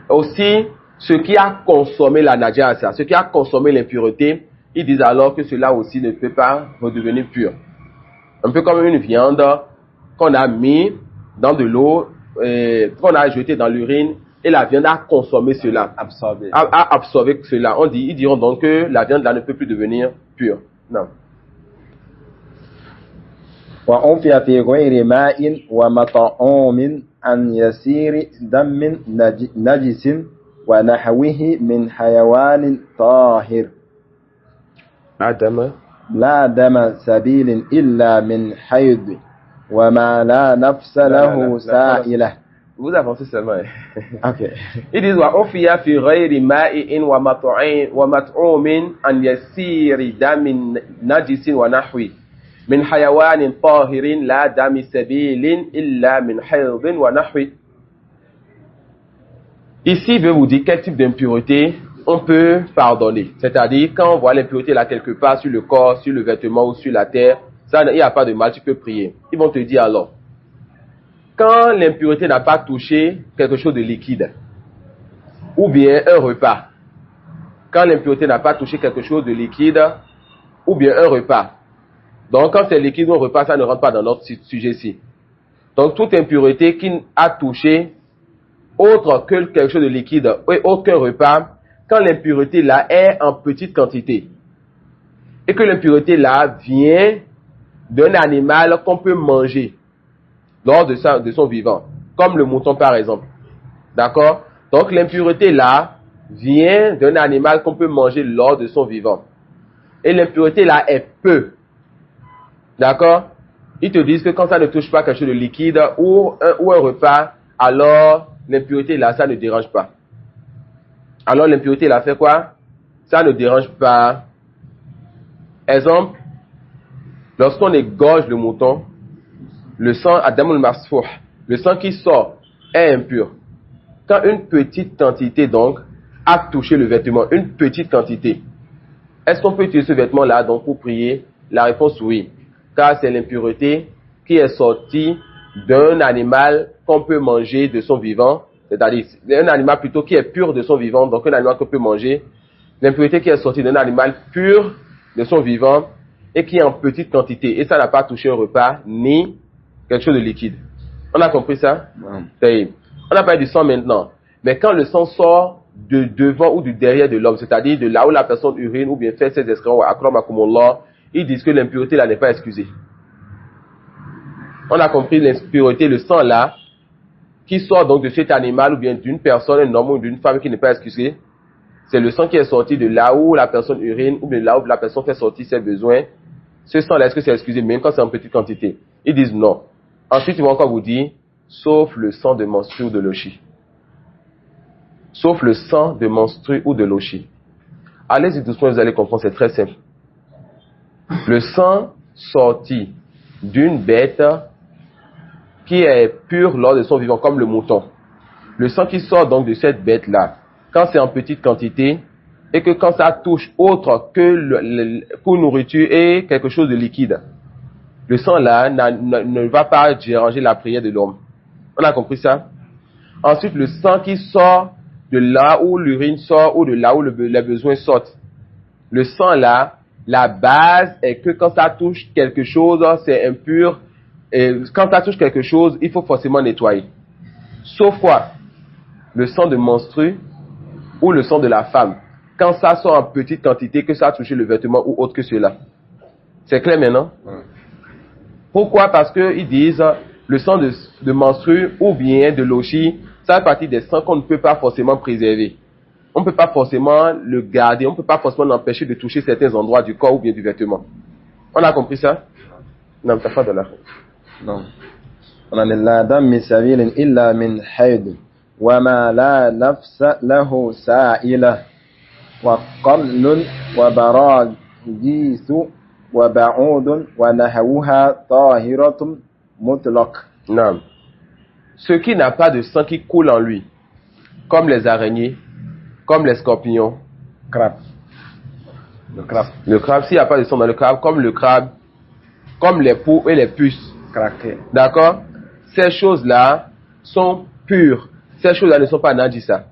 Speaker 1: Aussi, ce qui a consommé la najasa, ce qui a consommé l'impureté, ils disent alors que cela aussi ne peut pas redevenir pur. Un peu comme une viande qu'on a mis dans de l'eau, qu'on a jeté dans l'urine, et la viande a consommé cela, a absorbé cela. Ils diront donc que la viande là ne peut plus devenir pure. Non.
Speaker 4: وأنفي في غير ماء ومطعوم عن يسير دم نجس ونحوه من حيوان طاهر لا دم سبيل إلا من حيض وما لا نفس له سائلة.
Speaker 1: Vous avancez seulement.
Speaker 4: Okay.
Speaker 1: Ils disent وأنفي في غير ماء ومطعوم عن يسير دم نجس ونحوه من حيوان طاهر لا دم سبيل إلا من حيض ونحوه. Ici, il veut vous dire quel type d'impureté on peut pardonner. C'est-à-dire, quand on voit l'impureté là quelque part sur le corps, sur le vêtement ou sur la terre, ça, il n'y a pas de mal, tu peux prier. Ils vont te dire alors, quand l'impureté n'a pas touché quelque chose de liquide, ou bien un repas, quand l'impureté n'a pas touché quelque chose de liquide, ou bien un repas, donc quand c'est liquide ou un repas, ça ne rentre pas dans notre sujet-ci. Donc toute impureté qui a touché autre que quelque chose de liquide et autre qu'un repas, quand l'impureté là est en petite quantité et que l'impureté là vient d'un animal qu'on peut manger lors de son vivant, comme le mouton par exemple. D'accord? Donc l'impureté là vient d'un animal qu'on peut manger lors de son vivant. Et l'impureté là est peu. D'accord? Ils te disent que quand ça ne touche pas quelque chose de liquide ou un repas, alors l'impureté là, ça ne dérange pas. Alors l'impureté là fait quoi? Ça ne dérange pas. Exemple, lorsqu'on égorge le mouton, le sang Adamul Masfouh, le sang qui sort est impur. Quand une petite quantité donc a touché le vêtement, une petite quantité, est-ce qu'on peut utiliser ce vêtement là donc pour prier? La réponse oui, car c'est l'impureté qui est sortie d'un animal qu'on peut manger de son vivant, c'est-à-dire un animal plutôt qui est pur de son vivant, donc un animal qu'on peut manger, l'impureté qui est sortie d'un animal pur de son vivant et qui est en petite quantité, et ça n'a pas touché un repas ni quelque chose de liquide. On a compris ça? On a parlé du sang maintenant, mais quand le sang sort de devant ou du derrière de l'homme, c'est-à-dire de là où la personne urine ou bien fait ses excréments, ils disent que l'impureté là n'est pas excusée. On a compris l'impureté, le sang là, qui sort donc de cet animal ou bien d'une personne, un homme ou d'une femme qui n'est pas excusée. C'est le sang qui est sorti de là où la personne urine ou bien là où la personne fait sortir ses besoins. Ce sang là, est-ce que c'est excusé même quand c'est en petite quantité? Ils disent non. Ensuite, ils vont encore vous dire, sauf le sang de menstru ou de lochi. Sauf le sang de menstru ou de lochi. Allez-y doucement, vous allez comprendre, c'est très simple. Le sang sorti d'une bête qui est pur lors de son vivant, comme le mouton. Le sang qui sort donc de cette bête-là, quand c'est en petite quantité, et que quand ça touche autre que pour nourriture et quelque chose de liquide, le sang-là ne va pas déranger la prière de l'homme. On a compris ça? Ensuite, le sang qui sort de là où l'urine sort ou de là où les besoins sortent. Le sang-là, la base est que quand ça touche quelque chose, c'est impur. Et quand ça touche quelque chose, il faut forcément nettoyer. Sauf quoi? Le sang de menstru ou le sang de la femme. Quand ça sort en petite quantité, que ça a touché le vêtement ou autre que cela. C'est clair maintenant? Pourquoi? Parce qu'ils disent le sang de menstru ou bien de lochi, ça fait partie des sangs qu'on ne peut pas forcément préserver. on ne peut pas forcément le garder, on ne peut pas forcément l'empêcher de toucher certains endroits du corps ou bien du vêtement. On a compris ça? Non, t'as pas de là.
Speaker 4: Non. On a la dame سبيل إلا من حيض وما لا نفس له سائلة وقل وبراغيث وبعود ونحوها طاهرة مطلق.
Speaker 1: Non. Ce qui n'a pas de sang qui coule en lui, comme les araignées, comme les scorpions.
Speaker 4: Crabe. Le crabe.
Speaker 1: Le crabe, s'il n'y a pas de sang dans le crabe, comme le crabe, comme les poux et les puces.
Speaker 4: Craqué.
Speaker 1: D'accord? Ces choses-là sont pures. Ces choses-là ne sont pas najisa.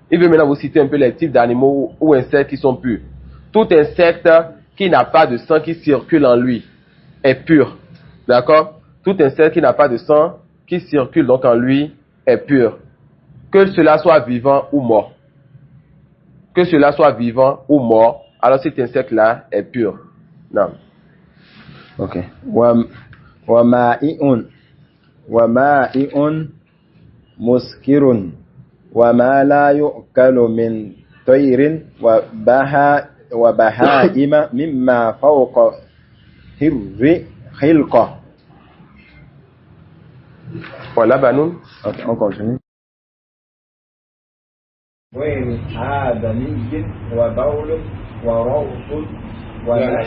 Speaker 1: Il veut maintenant vous citer un peu les types d'animaux ou insectes qui sont purs. Tout insecte qui n'a pas de sang qui circule en lui est pur. D'accord? Tout insecte qui n'a pas de sang qui circule donc en lui est pur. Que cela soit vivant ou mort. Que cela soit vivant ou mort, alors cet insecte-là est pur. Non.
Speaker 4: Ok. ومائع مسكر وما لا يؤكل من طير وبهائم مما فوق خلقه.
Speaker 1: Voilà, Banoun.
Speaker 4: Ok, on continue. غير آدمي وبول وروث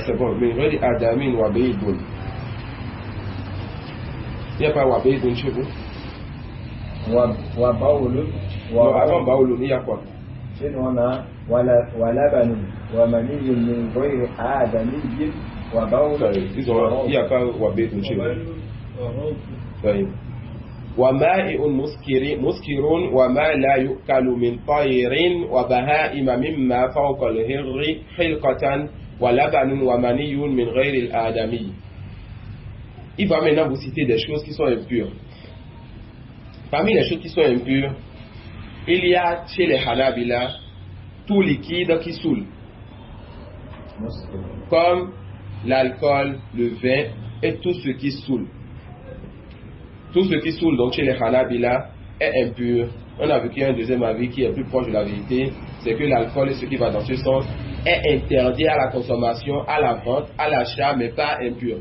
Speaker 1: C'est bon. Mais il y a Adamin ou Abeidun. Il n'y a pas Wabeidun chez vous?
Speaker 4: وبول
Speaker 1: Avant Baouloun, il y a quoi?
Speaker 4: on a ولبن ومني من غير آدمي وبول.
Speaker 1: Il n'y a pas Wabeidun chez vous. وماء مسكر وما لا يؤكل من طير وبهائم مما فوق الهر حلقة ولبن ومني من غير الآدمي. Il va maintenant vous citer des choses qui sont impures. Parmi les choses qui sont impures, il y a chez les Hanabila tout liquide qui saoule, comme l'alcool, le vin et tout ce qui saoule. Tout ce qui saoule donc chez les Hanabila est impur. On a vu qu'il y a un deuxième avis qui est plus proche de la vérité, c'est que l'alcool et ce qui va dans ce sens est interdit à la consommation, à la vente, à l'achat, mais pas impur.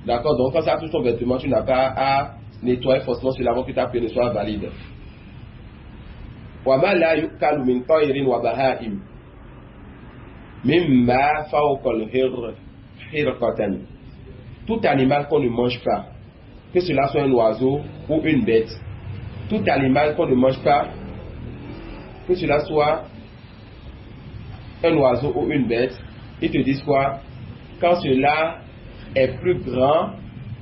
Speaker 1: D'accord? Donc quand ça touche ton vêtement, tu n'as pas à nettoyer forcément cela avant que ta paix ne soit valide. وَمَا لَا يُؤْكَلُ مِنْ طَيْرٍ وَبَهَائِمٍ مِمَّا فَوْقَ الْحِرْقَةِ. Tout animal qu'on ne mange pas, que cela soit un oiseau ou une bête, tout animal qu'on ne mange pas, que cela soit un oiseau ou une bête, ils te disent quoi? Quand cela est plus grand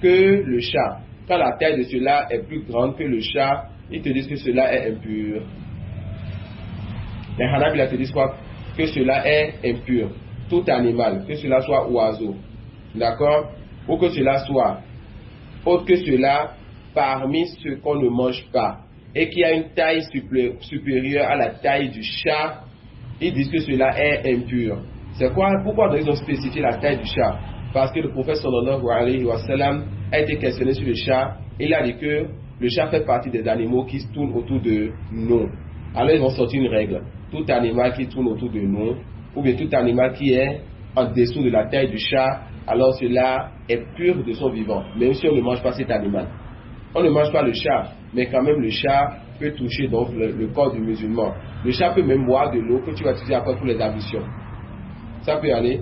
Speaker 1: que le chat, quand la taille de cela est plus grande que le chat, ils te disent que cela est impur. Les Hanabila te disent quoi? Que cela est impur. Tout animal, que cela soit oiseau, d'accord? Ou que cela soit autre que cela, parmi ceux qu'on ne mange pas, et qui a une taille supérieure à la taille du chat, ils disent que cela est impur. C'est quoi? Pourquoi ils ont spécifié la taille du chat? Parce que le prophète sallallahu alayhi wa sallam a été questionné sur le chat, et il a dit que le chat fait partie des animaux qui se tournent autour de nous. Alors ils vont sortir une règle. Tout animal qui tourne autour de nous, ou bien tout animal qui est en dessous de la taille du chat, alors cela est pur de son vivant, même si on ne mange pas cet animal. On ne mange pas le chat, mais quand même le chat peut toucher donc le corps du musulman. Le chat peut même boire de l'eau que tu vas utiliser après pour les ablutions. Ça peut aller.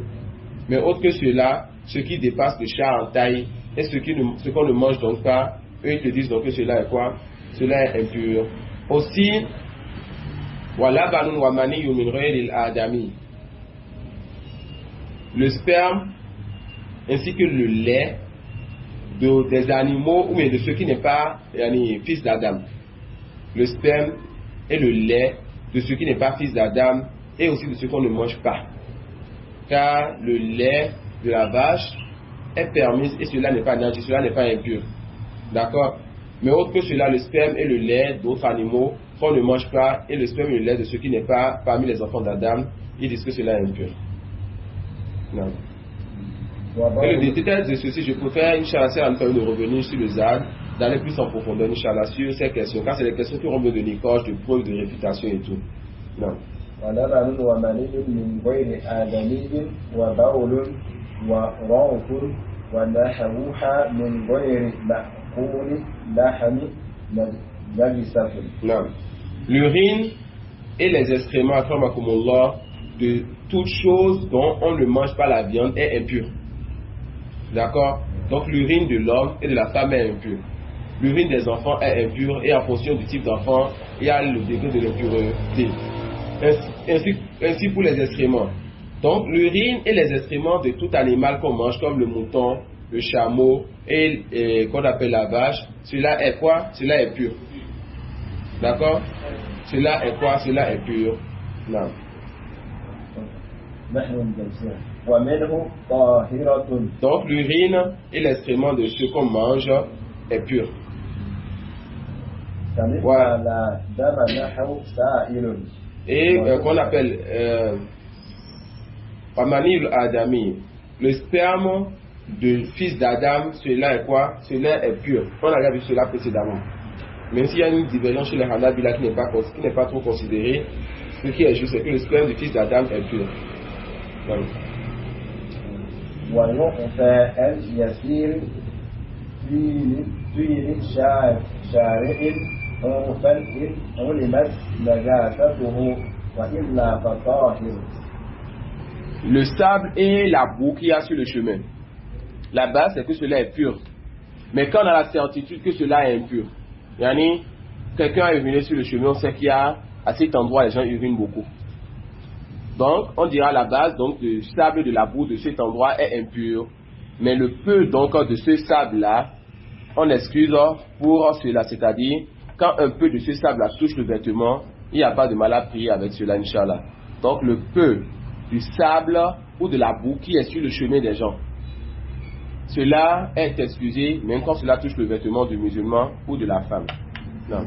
Speaker 1: Mais autre que cela, ce qui dépasse le chat en taille et ce qu'on ne mange donc pas, eux ils te disent donc que cela est quoi? Cela est impur. Aussi, voilà banun wa mani min ghayril adami. Le sperme ainsi que le lait des animaux ou bien de ceux qui n'est pas fils d'Adam. Le sperme et le lait de ceux qui n'est pas fils d'Adam et aussi de ceux qu'on ne mange pas. Car le lait de la vache est permis et cela n'est pas najis, cela n'est pas impur. D'accord? Mais autre que cela, le sperme et le lait d'autres animaux qu'on ne mange pas et le sperme et le lait de ceux qui n'est pas parmi les enfants d'Adam, ils disent que cela est impur. Non. Et le détail de ceci, je préfère, Inch'Allah, de revenir sur le ZAD, d'aller plus en profondeur, Inch'Allah, sur ces questions. Car c'est des questions qui ont besoin de nicoche, de preuves, de réputation et tout. Non.
Speaker 4: ولبن وملي من غير آدمي وبول وروث ونحوها من غير مأكول لحم نجسة.
Speaker 1: Non. L'urine et les excréments, akramakumullah, de toute chose dont on ne mange pas la viande est impure. D'accord? Donc l'urine de l'homme et de la femme est impure. L'urine des enfants est impure et en fonction du type d'enfant, il y a le degré de l'impureté. Ainsi pour les excréments. Donc l'urine et les excréments de tout animal qu'on mange, comme le mouton, le chameau et qu'on appelle la vache, cela est quoi? Cela est pur. D'accord? Cela est quoi? Cela est pur. Non. Donc l'urine et l'excrément de ce qu'on mange est pur. Et qu'on appelle Pamanil Adami, le sperme de fils d'Adam, cela est quoi? Cela est pur. On a vu cela précédemment. Même s'il y a une divergence chez les Hanabila qui n'est pas trop considérée, ce qui est juste, c'est que le sperme du fils d'Adam est pur. Donc. Le sable et la boue qu'il y a sur le chemin. La base, c'est que cela est pur. Mais quand on a la certitude que cela est impur, yani, quelqu'un a uriné sur le chemin, on sait qu'il y a à cet endroit, les gens urinent beaucoup. Donc, on dira la base, donc, le sable et de la boue de cet endroit est impur. Mais le peu, donc, de ce sable-là, on excuse pour cela. C'est-à-dire, quand un peu de ce sable-là touche le vêtement, il n'y a pas de mal à prier avec cela, Inch'Allah. Donc, le peu du sable ou de la boue qui est sur le chemin des gens, cela est excusé, même quand cela touche le vêtement du musulman ou de la femme. Non.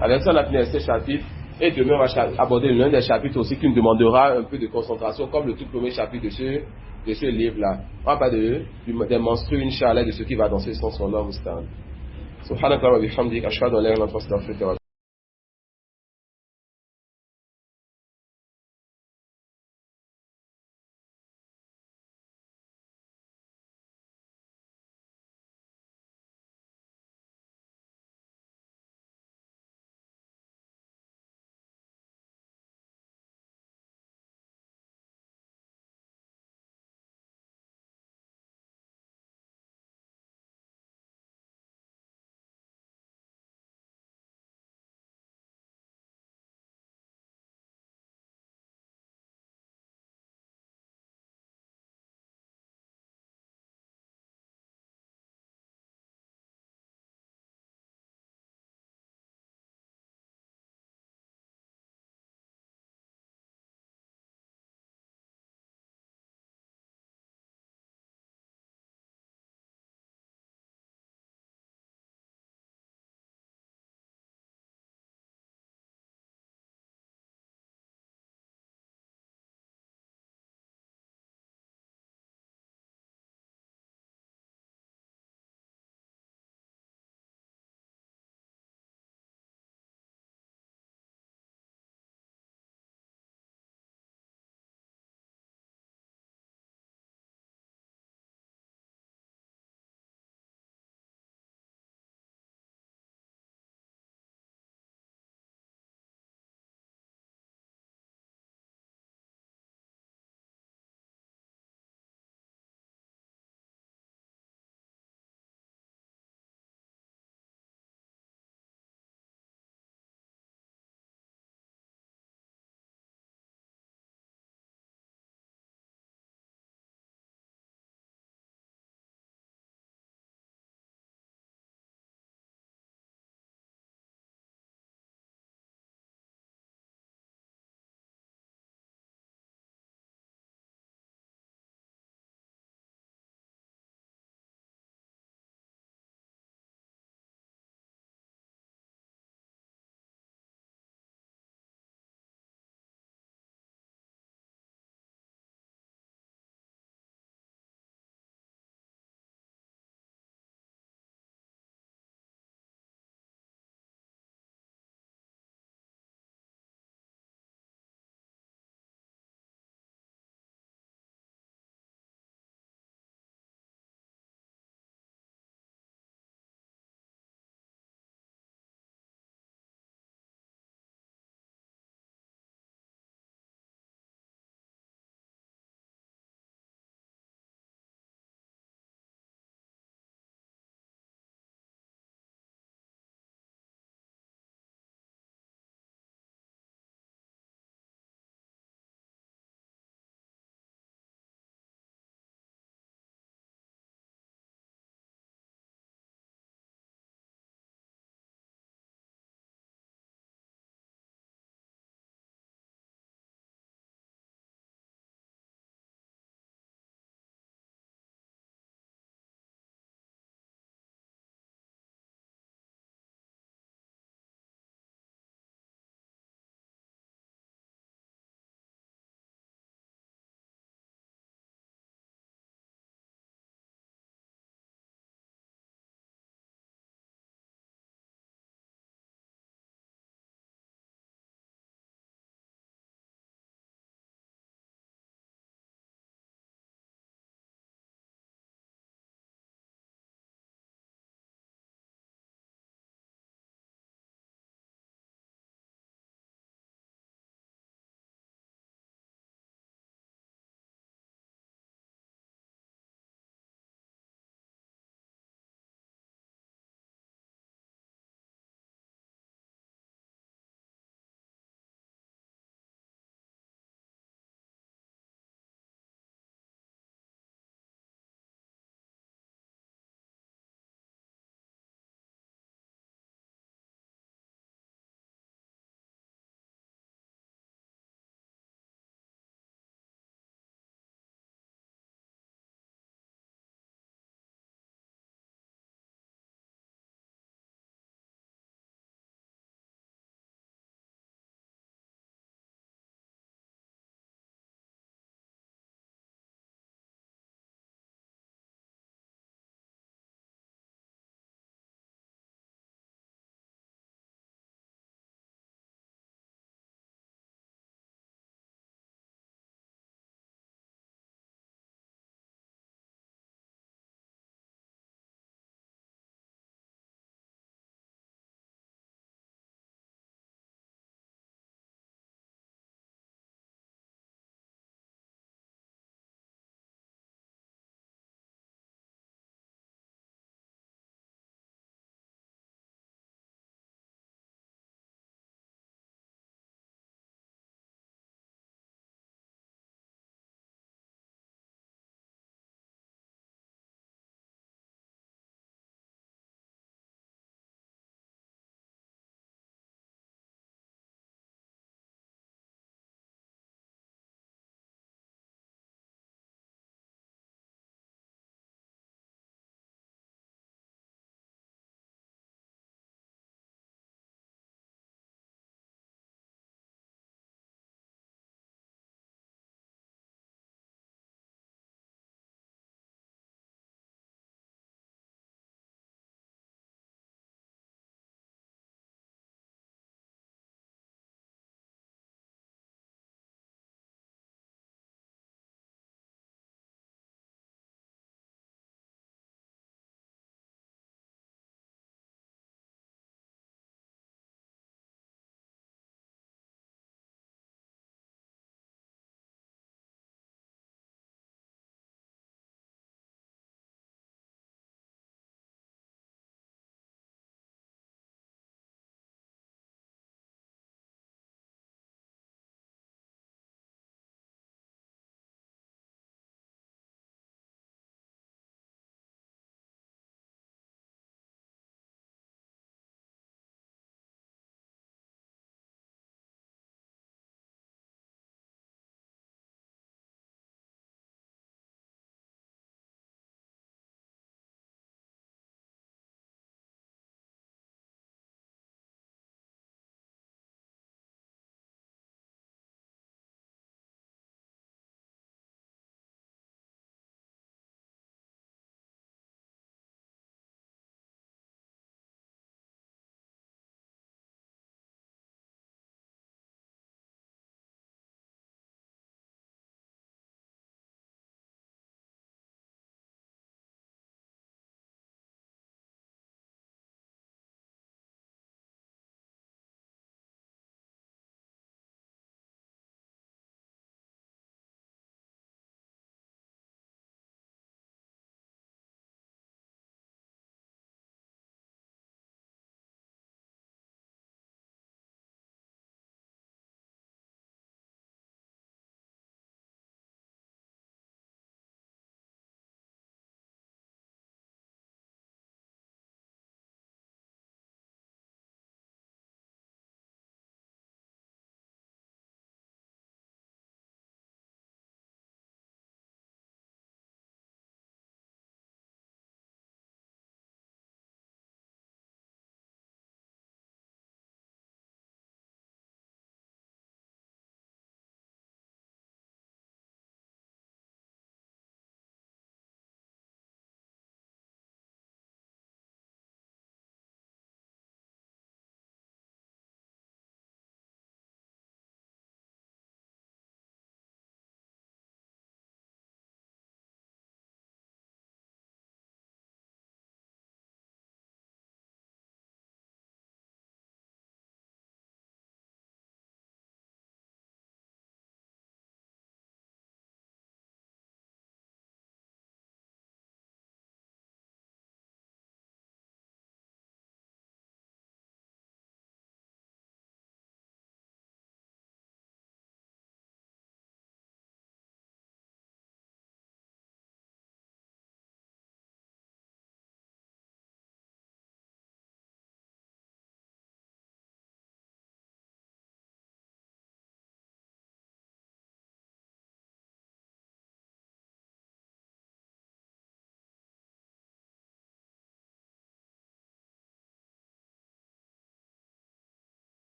Speaker 1: Avec ça, on a fini ce chapitre. Et demain, on va aborder l'un des chapitres aussi qui nous demandera un peu de concentration, comme le tout premier chapitre de ce livre-là. On va parler des menstrues, Inch'Allah, de ce qui va dans ce sens, Allah Musta'an. Subhanallah wa bihamdik, ashhadu an la ilaha illa anta astaghfiruka wa